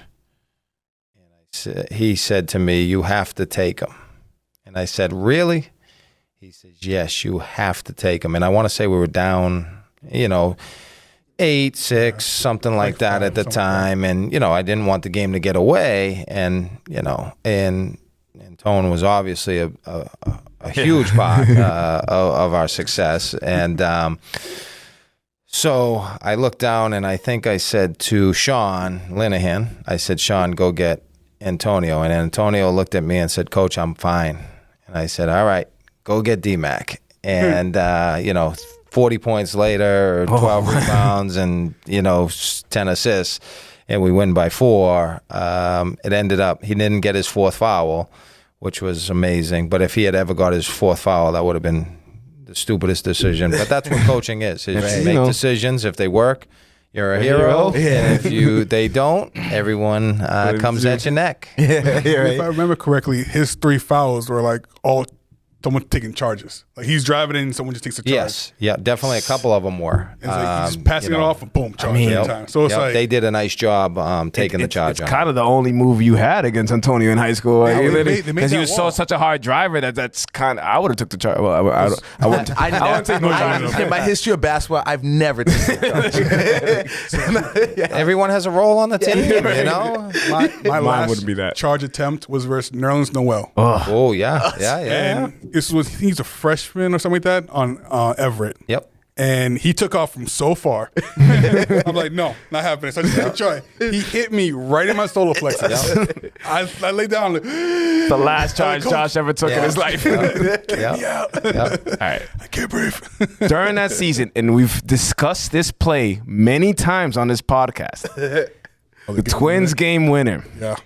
and he said to me, "You have to take him." And I said, "Really?" He says, "Yes, you have to take him." And I want to say we were down, 8-6, something like that at the time. And, I didn't want the game to get away. And, and Tone was obviously a huge part of our success. And so I looked down and I think I said to Sean Linehan, I said, "Sean, go get Antonio." And Antonio looked at me and said, "Coach, I'm fine." And I said, "All right, go get DMAC." And, 40 points later, 12 rebounds, and 10 assists, and we win by 4. It ended up he didn't get his 4th foul, which was amazing. But if he had ever got his 4th foul, that would have been the stupidest decision. But that's what coaching is. You make decisions. If they work, you're a hero. And if they don't, everyone comes at your neck. If I remember correctly, his 3 fouls were like all someone taking charges. Like he's driving in, someone just takes a charge. Yes, yeah, definitely a couple of them were. It's like he's passing it off and boom, charge every time. So it's like they did a nice job taking the charge. It's kind of the only move you had against Antonio in high school, because he was such a hard driver that's kind of. I would have took the charge. Well, I wouldn't take no charge. In my history of basketball, I've never taken charge. Everyone has a role on the team, My last wouldn't be that. charge attempt was versus Nerlens Noel. Oh yeah. And this was he's a freshman or something like that on Everett. Yep. And he took off from so far. I'm like, no, not happening. So I just took a try. He hit me right in my solar plexus. I laid down. Like, the last charge Josh ever took in his life. All right. I can't breathe. During that season, and we've discussed this play many times on this podcast, the Twins game winner. Yeah.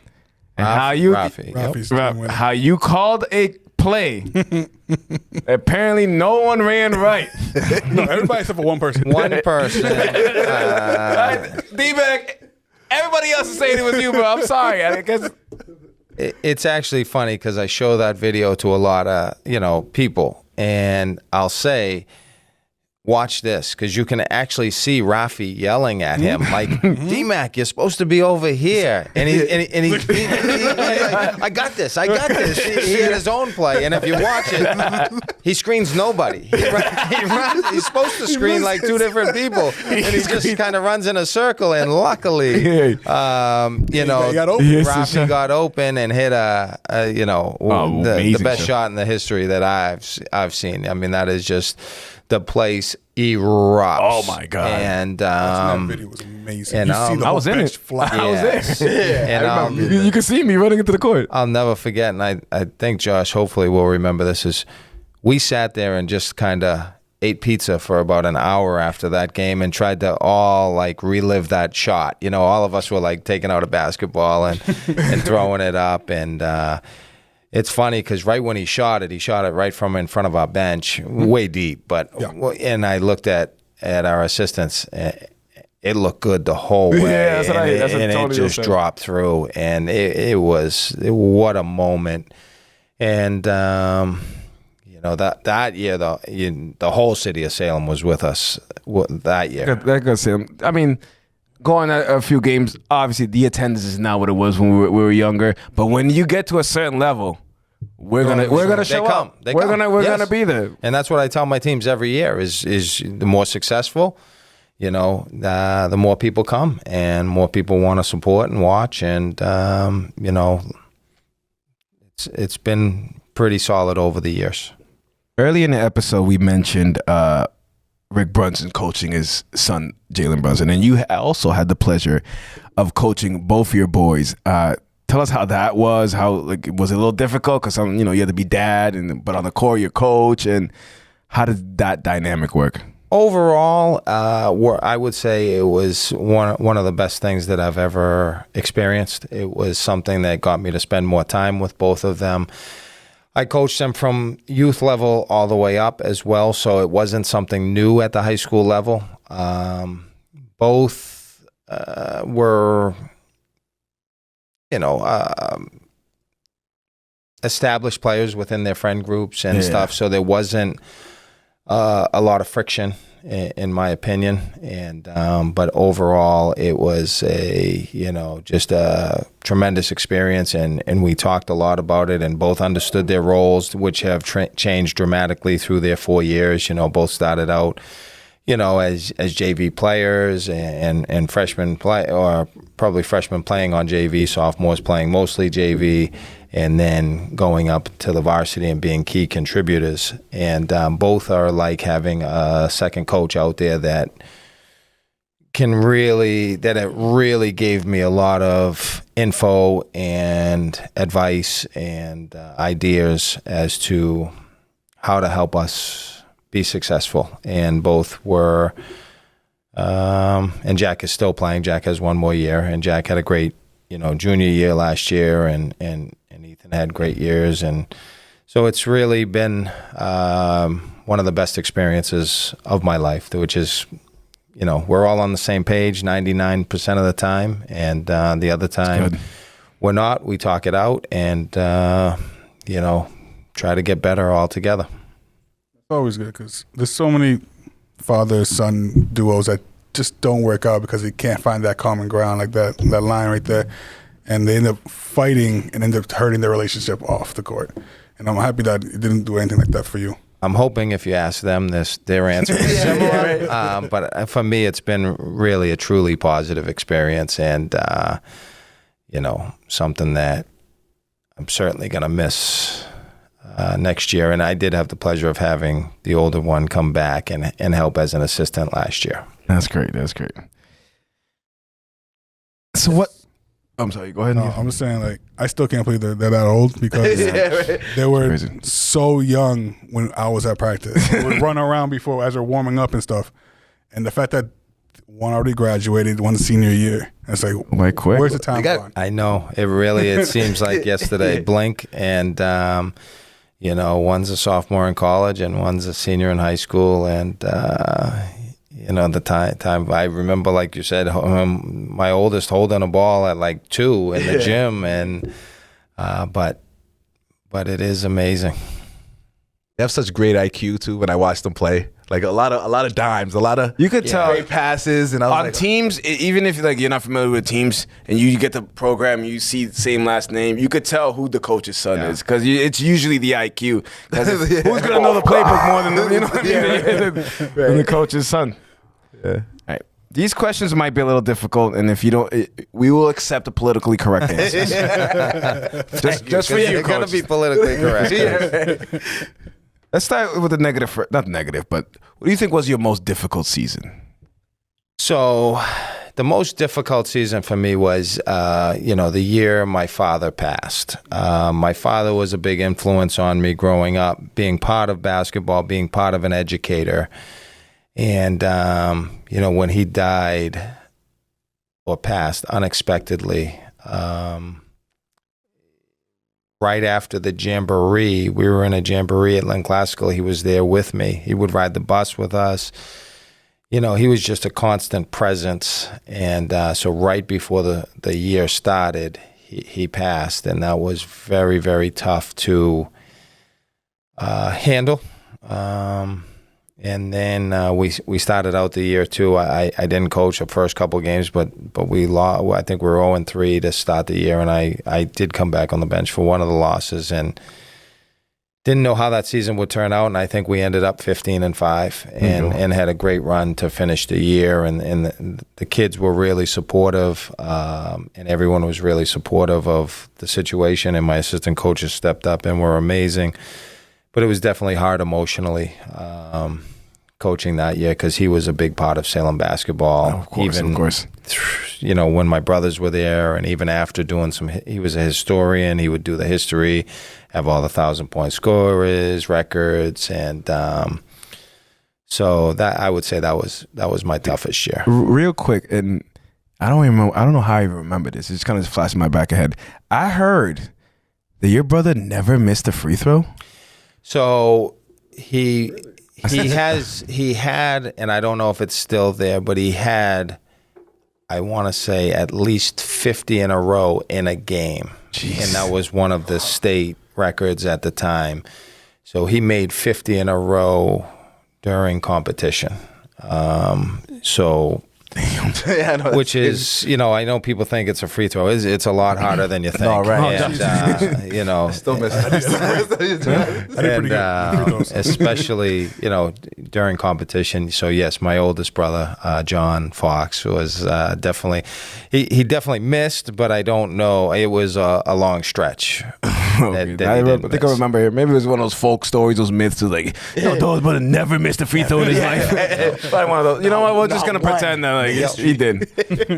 And Rafi's how you called a play. Apparently, no one ran right. No, everybody except for one person. One person. D-Mac, everybody else is saying it was you, bro. I'm sorry. I guess It's actually funny because I show that video to a lot of people, and I'll say watch this, because you can actually see Rafi yelling at him like, D-Mac, you're supposed to be over here. And he's like, I got this. He had his own play. And if you watch it, he screens nobody. He's supposed to screen like two different people. And he just kind of runs in a circle. And luckily, Rafi got open and hit the best shot in the history that I've seen. I mean, that is just... The place erupts. Oh my God! And that video was amazing. And I was in it. Fly. I was there. And you can see me running into the court. I'll never forget, and I think Josh hopefully will remember this, is we sat there and just kind of ate pizza for about an hour after that game and tried to all like relive that shot. You know, all of us were like taking out a basketball and throwing it up. And it's funny because right when he shot it right from in front of our bench, way deep. But and I looked at our assistants. It looked good the whole way. Yeah, that's what it just dropped through, and it was what a moment. And that year, the whole city of Salem was with us that year. That goes Salem. I mean, going to a few games, obviously the attendance is not what it was when we were younger. But when you get to a certain level, we're gonna show up. We're gonna be there. And that's what I tell my teams every year: is the more successful, the more people come and more people want to support and watch. And it's been pretty solid over the years. Early in the episode, we mentioned Rick Brunson coaching his son, Jalen Brunson. And you also had the pleasure of coaching both of your boys. Tell us how that was. How was it a little difficult? Because you had to be dad, but on the court, you're coach. And how did that dynamic work? Overall, I would say it was one of the best things that I've ever experienced. It was something that got me to spend more time with both of them. I coached them from youth level all the way up as well, so it wasn't something new at the high school level. Both were, established players within their friend groups and stuff, so there wasn't a lot of friction, in my opinion. And but overall, it was just a tremendous experience, and we talked a lot about it, and both understood their roles, which have changed dramatically through their 4 years. Both started out, as JV players and freshmen probably freshmen playing on JV, sophomores playing mostly JV, and then going up to the varsity and being key contributors. And both are like having a second coach out there that it really gave me a lot of info and advice and ideas as to how to help us be successful. And both were, and Jack is still playing. Jack has one more year, and Jack had a great, junior year last year, and Ethan had great years. And so it's really been one of the best experiences of my life, which is, we're all on the same page 99% of the time. And the other time we're not, we talk it out and, try to get better all together. It's always good because there's so many father-son duos that just don't work out because they can't find that common ground, like that line right there. And they end up fighting and end up hurting their relationship off the court. And I'm happy that it didn't do anything like that for you. I'm hoping if you ask them this, their answer is similar. But for me, it's been really a truly positive experience, and something that I'm certainly going to miss next year. And I did have the pleasure of having the older one come back and help as an assistant last year. That's great. So what? I'm sorry, go ahead. No, I'm just saying, I still can't believe they're that old because they were so young when I was at practice. They would run around before as they're warming up and stuff. And the fact that one already graduated, one's senior year, it's like, quick. Where's the time gone? I know. It seems like yesterday. Blink, and, one's a sophomore in college and one's a senior in high school. And, the time I remember, like you said, my oldest holding a ball at 2 in the gym, and but it is amazing. They have such great IQ too. When I watch them play, like a lot of dimes, a lot of You could tell great passes, and I was on like, teams, even if like you're not familiar with teams and you get the program, you see the same last name, you could tell who the coach's son is because it's usually the IQ. 'Cause who's gonna know the playbook more than than the coach's son? Yeah. All right. These questions might be a little difficult, and if you don't, we will accept the politically correct answers. just for you, It's going coach. to be politically correct. Let's start with the negative. Not negative, but what do you think was your most difficult season? So, the most difficult season for me was, the year my father passed. My father was a big influence on me growing up, being part of basketball, being part of an educator. And, when he died or passed unexpectedly, right after the jamboree, we were in a jamboree at Lynn Classical. He was there with me. He would ride the bus with us. He was just a constant presence. And so right before the year started, he passed. And that was very, very tough to handle. And then we started out the year too. I didn't coach the first couple of games, but we lost. I think we were 0-3 to start the year, and I did come back on the bench for one of the losses, and didn't know how that season would turn out. And I think we ended up 15-5, and had a great run to finish the year. And the kids were really supportive, and everyone was really supportive of the situation. And my assistant coaches stepped up and were amazing. But it was definitely hard emotionally. Coaching that year because he was a big part of Salem basketball. Of course. When my brothers were there, and even after doing he was a historian. He would do the history, have all the 1,000-point scorers, records, and so that I would say that was my toughest year. Real quick, and I don't know how I even remember this. It just kind of flashed in my back ahead. I heard that your brother never missed a free throw. So he had, and I don't know if it's still there, but he had, I want to say, at least 50 in a row in a game. Jeez. And that was one of the state records at the time. So he made 50 in a row during competition. Which is, I know people think it's a free throw. It's a lot harder than you think. No, right. And, Still missing. especially, during competition. So yes, my oldest brother, John Fox, was definitely, he definitely missed, but I don't know. It was a long stretch. I think I remember it. Maybe it was one of those folk stories, those myths, like, Doe's brother never missed a free throw in his life. Probably one of those. You know what? We're just gonna pretend that he did.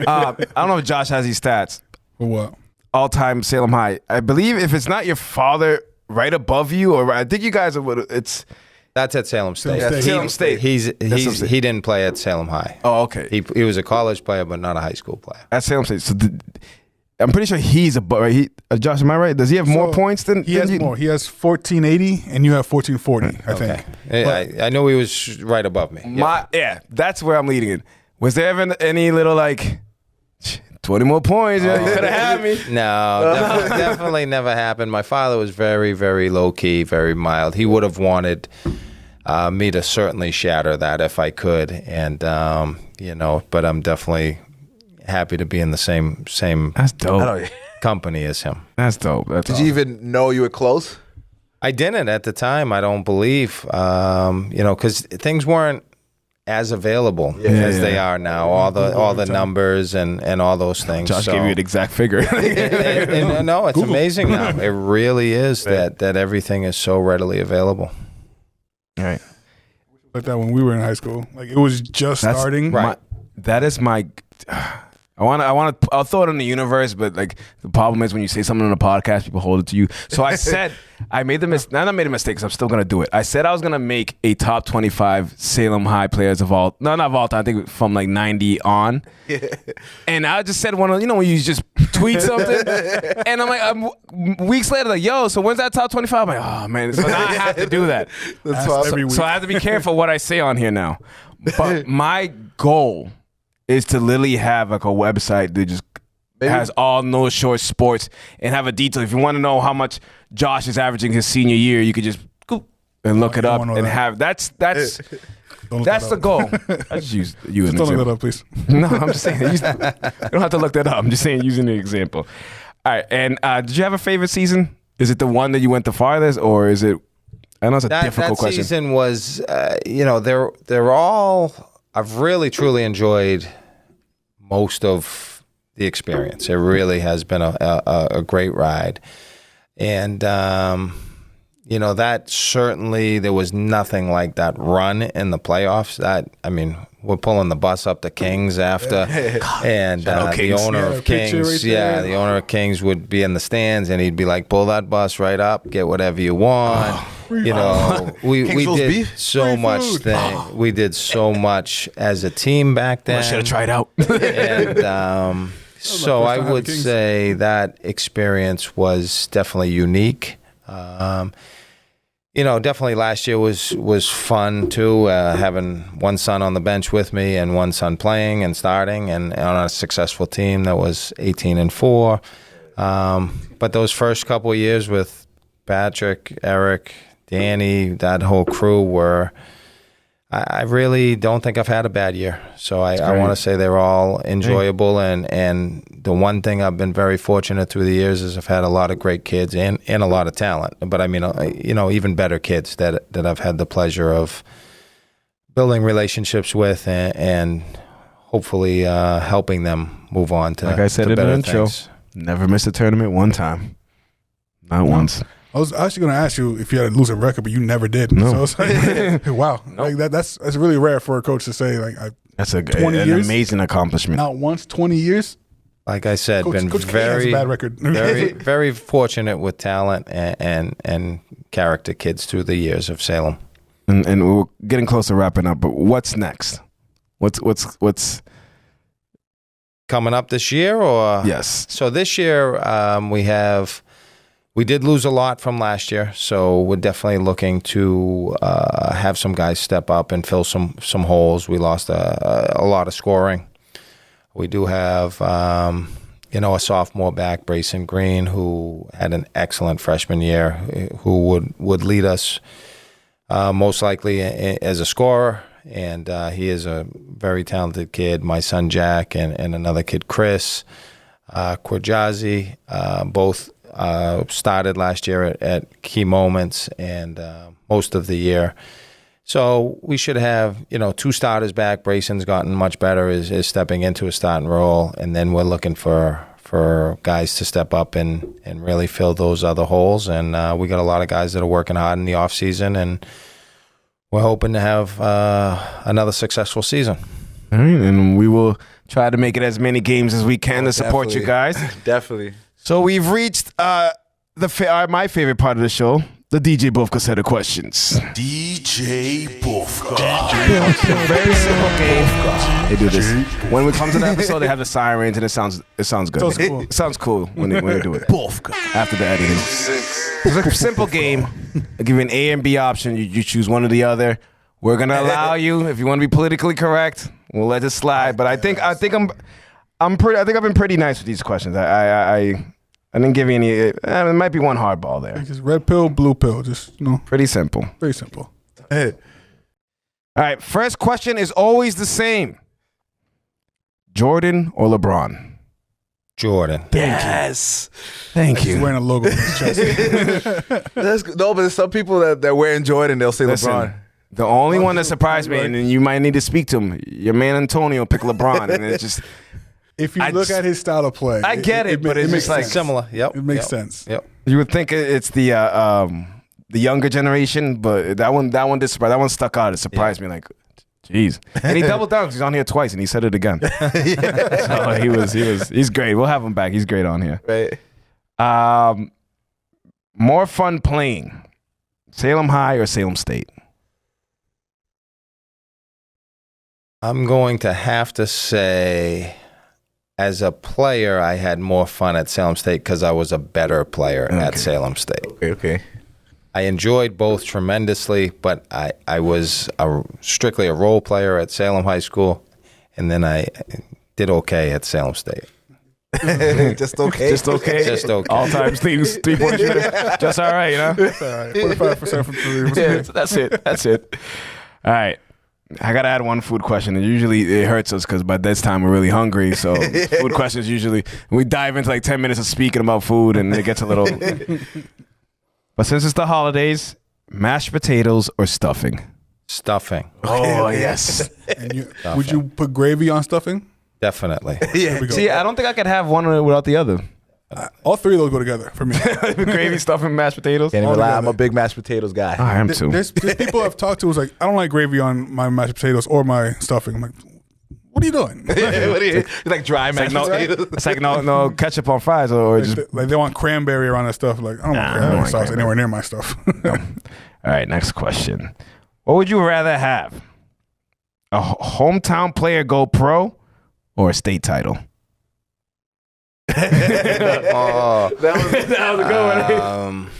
I don't know if Josh has these stats. For what? All-time Salem High. I believe if it's not your father right above you, or I think you guys are. It's that's at Salem State. Salem State. He didn't play at Salem High. Oh, okay. He was a college player, but not a high school player. At Salem State. So I'm pretty sure he's above. Right? Josh, am I right? Does he have more points than he has you? more? He has 1480, and you have 1440. I think. I know he was right above me. That's where I'm leading it. Was there ever any little 20 more points? You could have had me. No, definitely never happened. My father was very, very low key, very mild. He would have wanted me to certainly shatter that if I could, and but I'm definitely happy to be in the same That's dope. company as him. That's dope. Did you even know you were close? I didn't at the time. I don't believe, because things weren't as available as they are now. All the numbers and all those things. Josh gave you an exact figure. No, it's amazing now. It really is that everything is so readily available. All right. Like that when we were in high school. Like it was just starting. Right. That is my. I'll throw it in the universe, but the problem is when you say something on a podcast, people hold it to you. So I said, I made a mistake, because I'm still going to do it. I said I was going to make a top 25 Salem High players of all, not of all time, I think from 90 on. Yeah. And I just said one of, when you just tweet something, and I'm weeks later, yo, so when's that top 25? I'm like, oh man, so now I have to do that. So I have to be careful what I say on here now. But my goal is to literally have a website that just has all North Shore sports and have a detail. If you want to know how much Josh is averaging his senior year, you could just go and look it I up don't know and that. have that's Don't look that's that the up. goal. I just use you as an Don't look example. that up, please. No, I'm just saying. You don't have to look that up. I'm just saying using the example. All right. And did you have a favorite season? Is it the one that you went the farthest, or is it? I know it's a difficult that question. season was, they're all. I've really truly enjoyed most of the experience. It really has been a great ride, and that certainly there was nothing like that run in the playoffs. We're pulling the bus up to Kings after, and the Kings. owner Yeah, of picture Kings, right there. the owner of Kings would be in the stands, and he'd be like, "Pull that bus right up, get whatever you want." We King's did beef? so Free much food. thing. We did so much as a team back then. I should have tried out. And so I time would having Kings. say that experience was definitely unique. Definitely last year was fun too, having one son on the bench with me and one son playing and starting, and on a successful team that was 18-4. But those first couple of years with Patrick, Eric, Danny, that whole crew were. I really don't think I've had a bad year. So I want to say they're all enjoyable. And the one thing I've been very fortunate through the years is I've had a lot of great kids and a lot of talent. But I mean, even better kids that I've had the pleasure of building relationships with and hopefully helping them move on to Like I said to in the better intro, things. never missed a tournament one time. Not once. I was actually going to ask you if you had a losing record, but you never did. No. So it's like, wow, like that's really rare for a coach to say. Like, That's an 20 years? amazing accomplishment. not once, 20 years. Like I said, been Coach K has very a bad record. very, very fortunate with talent and character kids through the years of Salem. And we're getting close to wrapping up. But what's next? What's Coming up this year, or yes? So this year we did lose a lot from last year, so we're definitely looking to have some guys step up and fill some holes. We lost a lot of scoring. We do have a sophomore back, Brayson Green, who had an excellent freshman year, who would lead us most likely as a scorer. And he is a very talented kid. My son Jack and another kid, Chris Corjazi, both started last year at key moments and most of the year. So we should have, 2 starters back. Brayson's gotten much better, is stepping into a starting role. And then we're looking for guys to step up and really fill those other holes. And we got a lot of guys that are working hard in the off season, and we're hoping to have another successful season. All right, and we will try to make it as many games as we can to support you guys. Definitely. So we've reached my favorite part of the show, the DJ Bufka set of questions. DJ Bufka. Very simple game. They do this when we come to the episode. They have the sirens, and it sounds good. Sounds cool. It sounds cool when they do it. After the editing. It's a simple game. I give you an A and B option. You choose one or the other. We're gonna allow you, if you want to be politically correct, we'll let it slide. But I think I've been pretty nice with these questions. I didn't give you any. There might be one hardball there. Just red pill, blue pill. Just Pretty simple. very simple. All right. First question is always the same. Jordan or LeBron? Jordan. Yes. Thank He's you. wearing a logo on his chest. That's good. No, but there's some people that wearing Jordan, they'll say Listen, LeBron. the only one that surprised me, and you might need to speak to him, your man Antonio picked LeBron, and it's just If you I look just- at his style of play, I get it, but it's makes just like sense. Similar. Yep. It makes Yep. sense. Yep. you would think it's the younger generation, but that one did surprise. That one stuck out. It surprised me. Like, jeez. And he doubled down 'cause he's on here twice, and he said it again. So he's great. We'll have him back. He's great on here. Right. More fun playing, Salem High or Salem State? I'm going to have to say, as a player, I had more fun at Salem State because I was a better player at Salem State. Okay. I enjoyed both tremendously, but I was strictly a role player at Salem High School, and then I did okay at Salem State. Just okay. Just okay. Just okay. All time leading 3-point shooter. Just all right, you know. All right, 45% from three. Yeah, that's it. That's it. All right. I gotta add one food question. And usually it hurts us because by this time we're really hungry. So food questions usually we dive into like 10 minutes of speaking about food and it gets a little. But since it's the holidays, mashed potatoes or stuffing? Stuffing. Oh yes. And would you put gravy on stuffing? Definitely. There we go. See, I don't think I could have one without the other. All three of those go together for me. Gravy, stuffing, mashed potatoes. Can't even lie. I'm a big mashed potatoes guy. I am too. There's people I've talked to who's like, I don't like gravy on my mashed potatoes or my stuffing. I'm like, what are you doing? It's like dry mashed potatoes. It's like no ketchup on fries or just. Like they want cranberry around that stuff. Like I don't want I don't cranberry like sauce cranberry. anywhere near my stuff. All right, next question. What would you rather have? A hometown player go pro or a state title? Oh, That was a good one.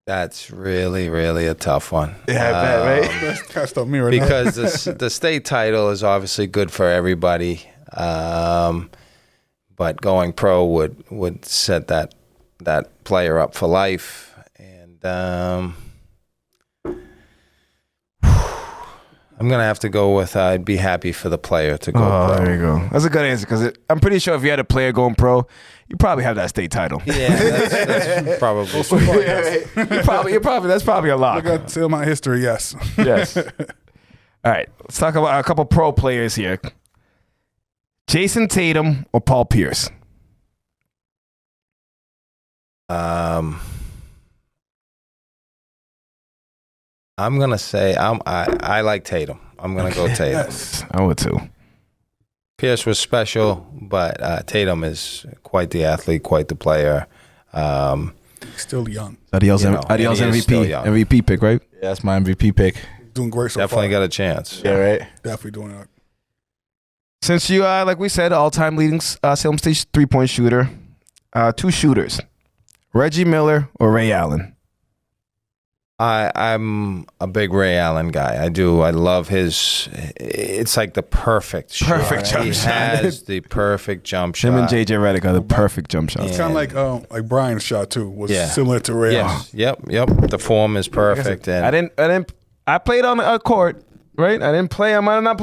that's really, really a tough one. Yeah, I bet, right? That's kind of stuff me right now. Because the state title is obviously good for everybody, but going pro would set that player up for life, and I'm gonna have to go with I'd be happy for the player to go Oh, pro. there you go. That's a good answer because I'm pretty sure if you had a player going pro, you probably have that state title. Yeah, that's probably. That's probably a lock. Look at Salem history, yes. Yes. All right, let's talk about a couple pro players here. Jason Tatum or Paul Pierce? I'm gonna say I like Tatum. I'm gonna go Tatum. Yes. I would too. Pierce was special, but Tatum is quite the athlete, quite the player. Still young. Adios, You know, adios and he is still MVP. young. MVP pick, right? Yeah, that's my MVP pick. Doing great so Definitely far. got a chance. Yeah, right. Definitely doing it. Since you, like we said, all-time leading Salem State 3-point shooter, two shooters, Reggie Miller or Ray Allen? I'm a big Ray Allen guy. I do. I love his. It's like the perfect shot. Perfect jump he shot. has the perfect jump shot. Him and JJ Redick are the perfect jump shots. It's kind of like Brian's shot too. Was Yeah. similar to Ray. Yes. Yep. The form is perfect. And I played on a court, right? I didn't play. I might not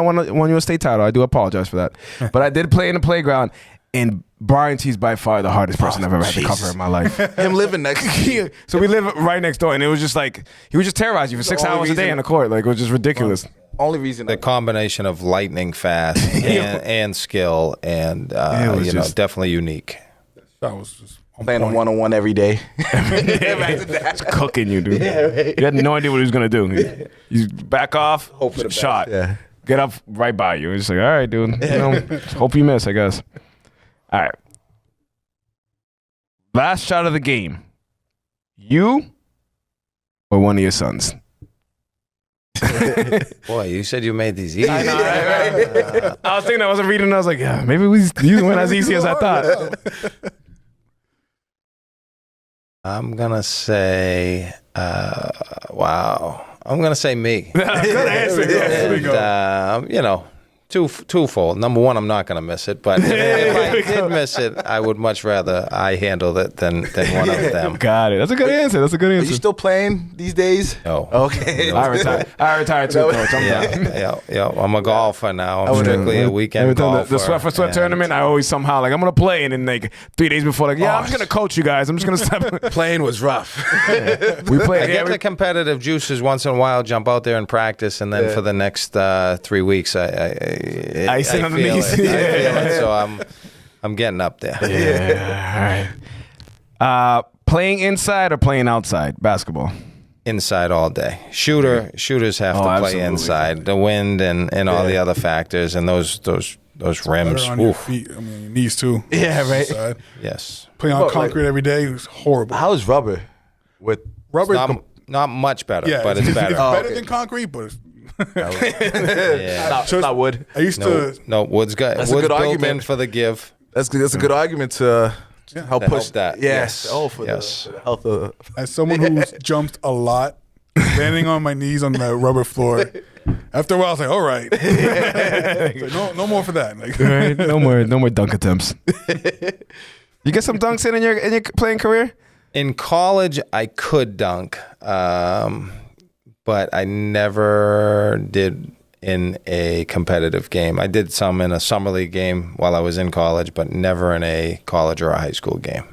won you a state title. I do apologize for that. But I did play in the playground, and Brian T's by far the hardest person I've ever had to cover in my life. Him living next to you. So we live right next door, and it was just like he would just terrorize you for 6 The only hours a day reason- in the court. Like it was just ridiculous. Only reason the combination of lightning fast and skill and was just- definitely unique. That was just on playing a point. one-on-one every day. It's cooking you, dude. You had no idea what he was gonna do. You back off, shot, Yeah. get up right by you. It's just like, all right, dude. You know, hope you miss, I guess. All right. Last shot of the game. You or one of your sons? Boy, you said you made these easy. I was thinking, I wasn't reading. I was like, yeah, maybe you went as easy as I thought. I'm gonna say, wow. I'm gonna say me. Good answer. There we go. And, twofold. Number one, I'm not gonna miss it, but if I did miss it, I would much rather I handled it than one of them. Got it. That's a good answer. That's a good Are answer. you still playing these days? No. Okay. I retired too, coach. I'm done. Yeah. I'm a golfer now. I'm strictly a weekend Every time golfer. the Sweat for Sweat and tournament, I always somehow I'm gonna play, and then like 3 days before, I'm just gonna coach you guys. I'm just gonna stop. Playing was rough. We play. I get the competitive juices once in a while, jump out there and practice, and then for the next 3 weeks, I sit on the feel knees. it. I feel it. So I'm getting up there. Yeah. All right. Playing inside or playing outside basketball? Inside all day. Shooters have to play absolutely. inside. The wind and all the other factors and those rims. Better on your Oof. feet. I mean, your knees too. Yeah, right. Side. Yes. Playing on concrete every day was horrible. How's rubber? With Rubber, Not much better, yeah, but it's better. It's better than concrete, but it's, Yeah. not wood. I used to. No, wood's good. That's a Wood's good built argument. in for the give. That's good. That's a good argument to help To push help that. Yes. Yes. Oh, for Yes. the health of. As someone who's jumped a lot, landing on my knees on the rubber floor After a while, I was like, all right. Like, no more for that. Like, Right? No more dunk attempts. You get some dunks in your playing career? In college, I could dunk, but I never did in a competitive game. I did some in a summer league game while I was in college, but never in a college or a high school game.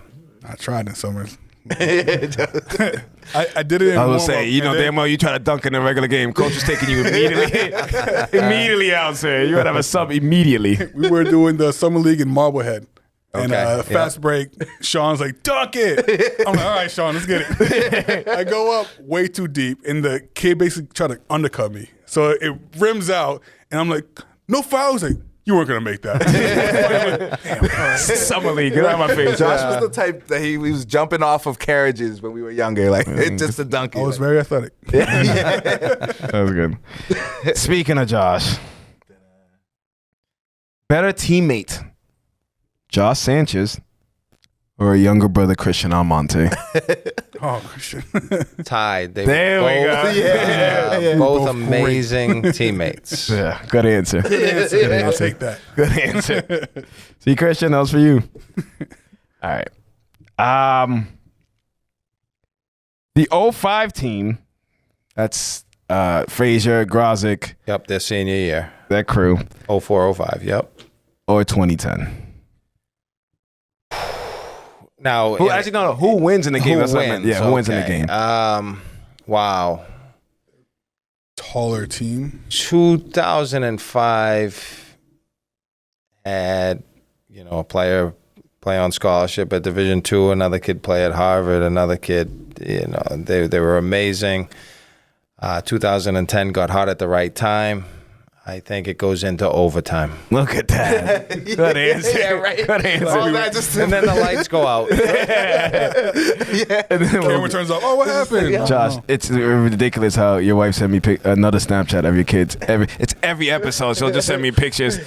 I tried in summers. I did it in I was warm-up, say, you know, and then- damn well you try to dunk in a regular game. Coach is taking you immediately out, sir. You gotta have a sub immediately. we were doing the summer league in Marblehead. And Okay, fast break, Sean's like, dunk it. I'm like, all right, Sean, let's get it. I go up way too deep, and the kid basically tried to undercut me. So it rims out, and I'm like, no foul. He's like, you weren't going to make that. Summer league, get out of my face. Josh was the type that he was jumping off of carriages when we were younger, like just a donkey. I was very athletic. That was good. Speaking of Josh, better teammate, Josh Sanchez or a younger brother, Christian Almonte? Oh, Christian. Tied. They There were we both, go. both Both amazing teammates. Yeah, good answer. I'll take that. Good answer. See, Christian, that was for you. All right. The 05 team, that's Frazier, Grozick, Yep, their senior year. that crew, 04-05, yep. or 2010. Now, Who actually no, who wins in the game? who That's what I meant. wins? Yeah, who wins in the Okay. game? Wow. Taller team. 2005 had, a player play on scholarship at Division II, another kid play at Harvard, another kid, they were amazing. 2010 got hot at the right time. I think it goes into overtime. Look at that. Good answer. Yeah, right. Good answer. All that just And then the lights go out. And then Camera turns off. Oh, what happened? Josh, it's ridiculous how your wife sent me another Snapchat of your kids. Every episode, she'll just send me pictures.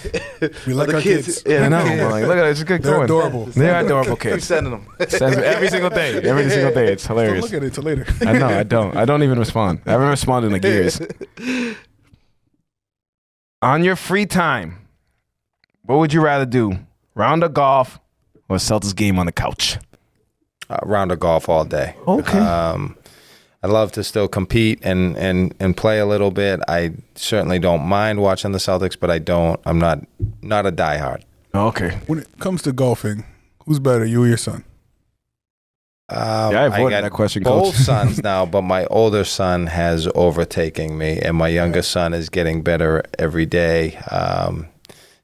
We like our kids. I know. I'm like, look at it. It's good They're going. adorable. They're adorable Keep kids. sending them. Sends me every single day. Every single day. It's Don't hilarious. look at it till later. I know. I don't. I don't even respond. I haven't responded in like years. On your free time, what would you rather do? Round of golf or Celtics game on the couch? Round of golf all day. Okay. I love to still compete and play a little bit. I certainly don't mind watching the Celtics, but I'm not a diehard. Okay. When it comes to golfing, who's better, you or your son? Yeah, I avoided got that question, both Coach. sons now, but my older son has overtaken me, and my younger son is getting better every day.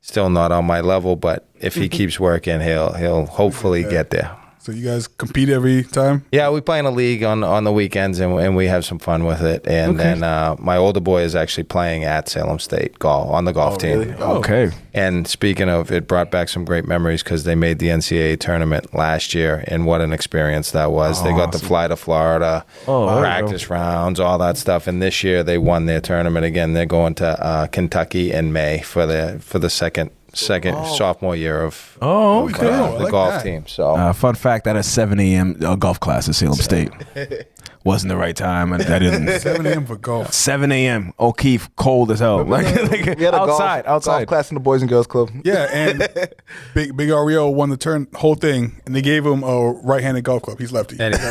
Still not on my level, but if he keeps working, he'll hopefully get there. So you guys compete every time? Yeah, we play in a league on the weekends, and we have some fun with it. And then my older boy is actually playing at Salem State on the golf team. really? Okay. And speaking of, it brought back some great memories because they made the NCAA tournament last year, and what an experience that was. They got to fly to Florida, practice rounds, all that stuff. And this year they won their tournament again. They're going to Kentucky in May for the second sophomore year of okay. the I like golf that. team. So Fun fact, at a 7 a.m. Golf class at Salem State. Wasn't the right time. I didn't. 7 a.m. for golf. 7 a.m. O'Keefe, cold as hell. Like We had a outside. golf class in the Boys and Girls Club. Yeah, and Big Ariel won the whole thing, and they gave him a right-handed golf club. He's lefty. Anyway,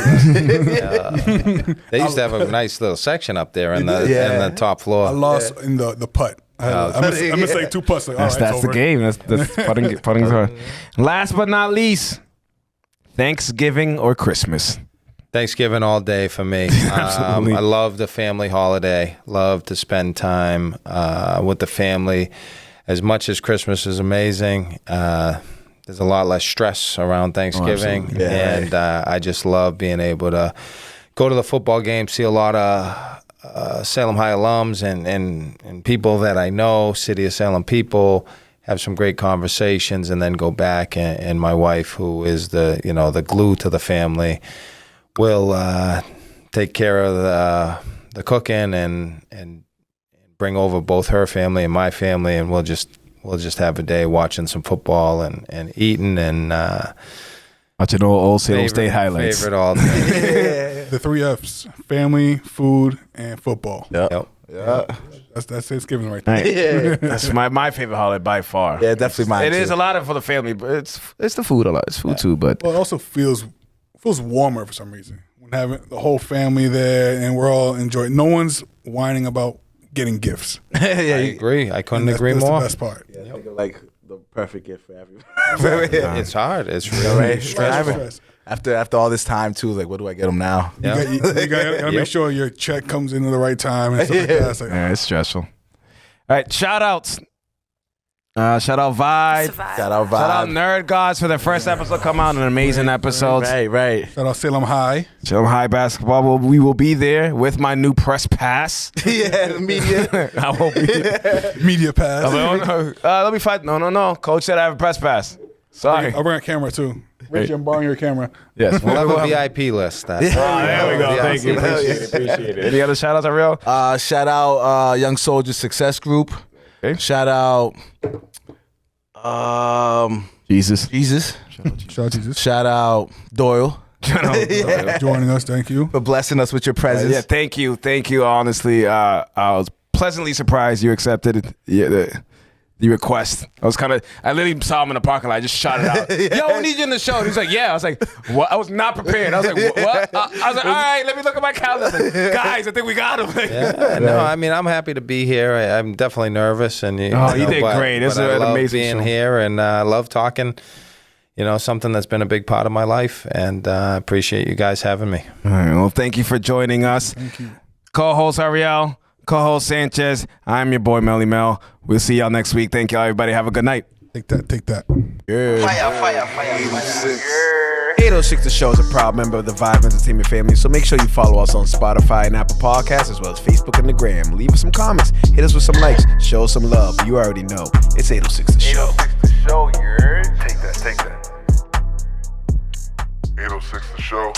they used to have a nice little section up there in the top floor. I lost in the putt. I missed like 2 putts. Like, all right, That's it's the over. game. That's putting's hard. Last but not least, Thanksgiving or Christmas? Thanksgiving all day for me. Absolutely. I love the family holiday. Love to spend time with the family. As much as Christmas is amazing, there's a lot less stress around Thanksgiving. absolutely. And I just love being able to go to the football game, see a lot of Salem High alums and people that I know, City of Salem people, have some great conversations, and then go back and my wife, who is the glue to the family, will take care of the cooking and bring over both her family and my family, and we'll just have a day watching some football and eating and Watching old Salem State highlights. Favorite all day. The 3 Fs: family, food, and football. Yep. Yep. Yeah. That's Thanksgiving right there. Right. That's my favorite holiday by far. Yeah, definitely mine. It is too. a lot of for the family, but it's the food a lot. It's food too, but Well, it also feels warmer for some reason when having the whole family there and we're all enjoying. No one's whining about getting gifts. I agree. I couldn't agree that's more. the best part. Yeah, think of like the perfect gift for everyone. It's hard. It's really Stress. After all this time too, like what do I get them now? Yeah. You gotta make sure your check comes in at the right time and stuff like that. It's like, yeah, it's stressful. All right, shout outs. Shout out Vibe. Shout out Vibe. Shout out Nerd Gods for their first episode. Come out, an amazing episode. Right. shout out Salem High. Salem High Basketball. We will be there with my new press pass. Yeah, the media. I won't be. Media pass. Oh, no. Let me fight. No. Coach said I have a press pass. Sorry. I'll bring a camera too. Rachel, I'm borrowing your camera. Yes. We'll have a VIP list. That's there we go. Thank you. Appreciate it. Any other shout outs, Ariel? Shout out Young Soldier Success Group. Okay. Shout out Jesus. Shout out Jesus. Shout out Doyle Joining us. Thank you. for blessing us with your presence. Yeah, thank you. Honestly, I was pleasantly surprised you accepted the request. I literally saw him in the parking lot. I just shot it out. Yo, we need you in the show. And he's like, yeah. I was like, what? I was not prepared. I was like, what? I was like, all right, let me look at my calendar. Guys, I think we got him. No, I mean, I'm happy to be here. I'm definitely nervous, and you did great. It's I an love amazing being show. here, and I love talking. Something that's been a big part of my life, and I appreciate you guys having me. All right, well, thank you for joining us. Thank you. Co-host Ariel, co-host Sanchez. I'm your boy Melly Mel. We'll see y'all next week. Thank y'all, everybody. Have a good night. Take that. Fire. 806 The Show is a proud member of the Vibe Entertainment family, so make sure you follow us on Spotify and Apple Podcasts, as well as Facebook and the Gram. Leave us some comments, hit us with some likes, show us some love. You already know. It's 806 The Show. 806 The Show, yeah. Take that. 806 The Show.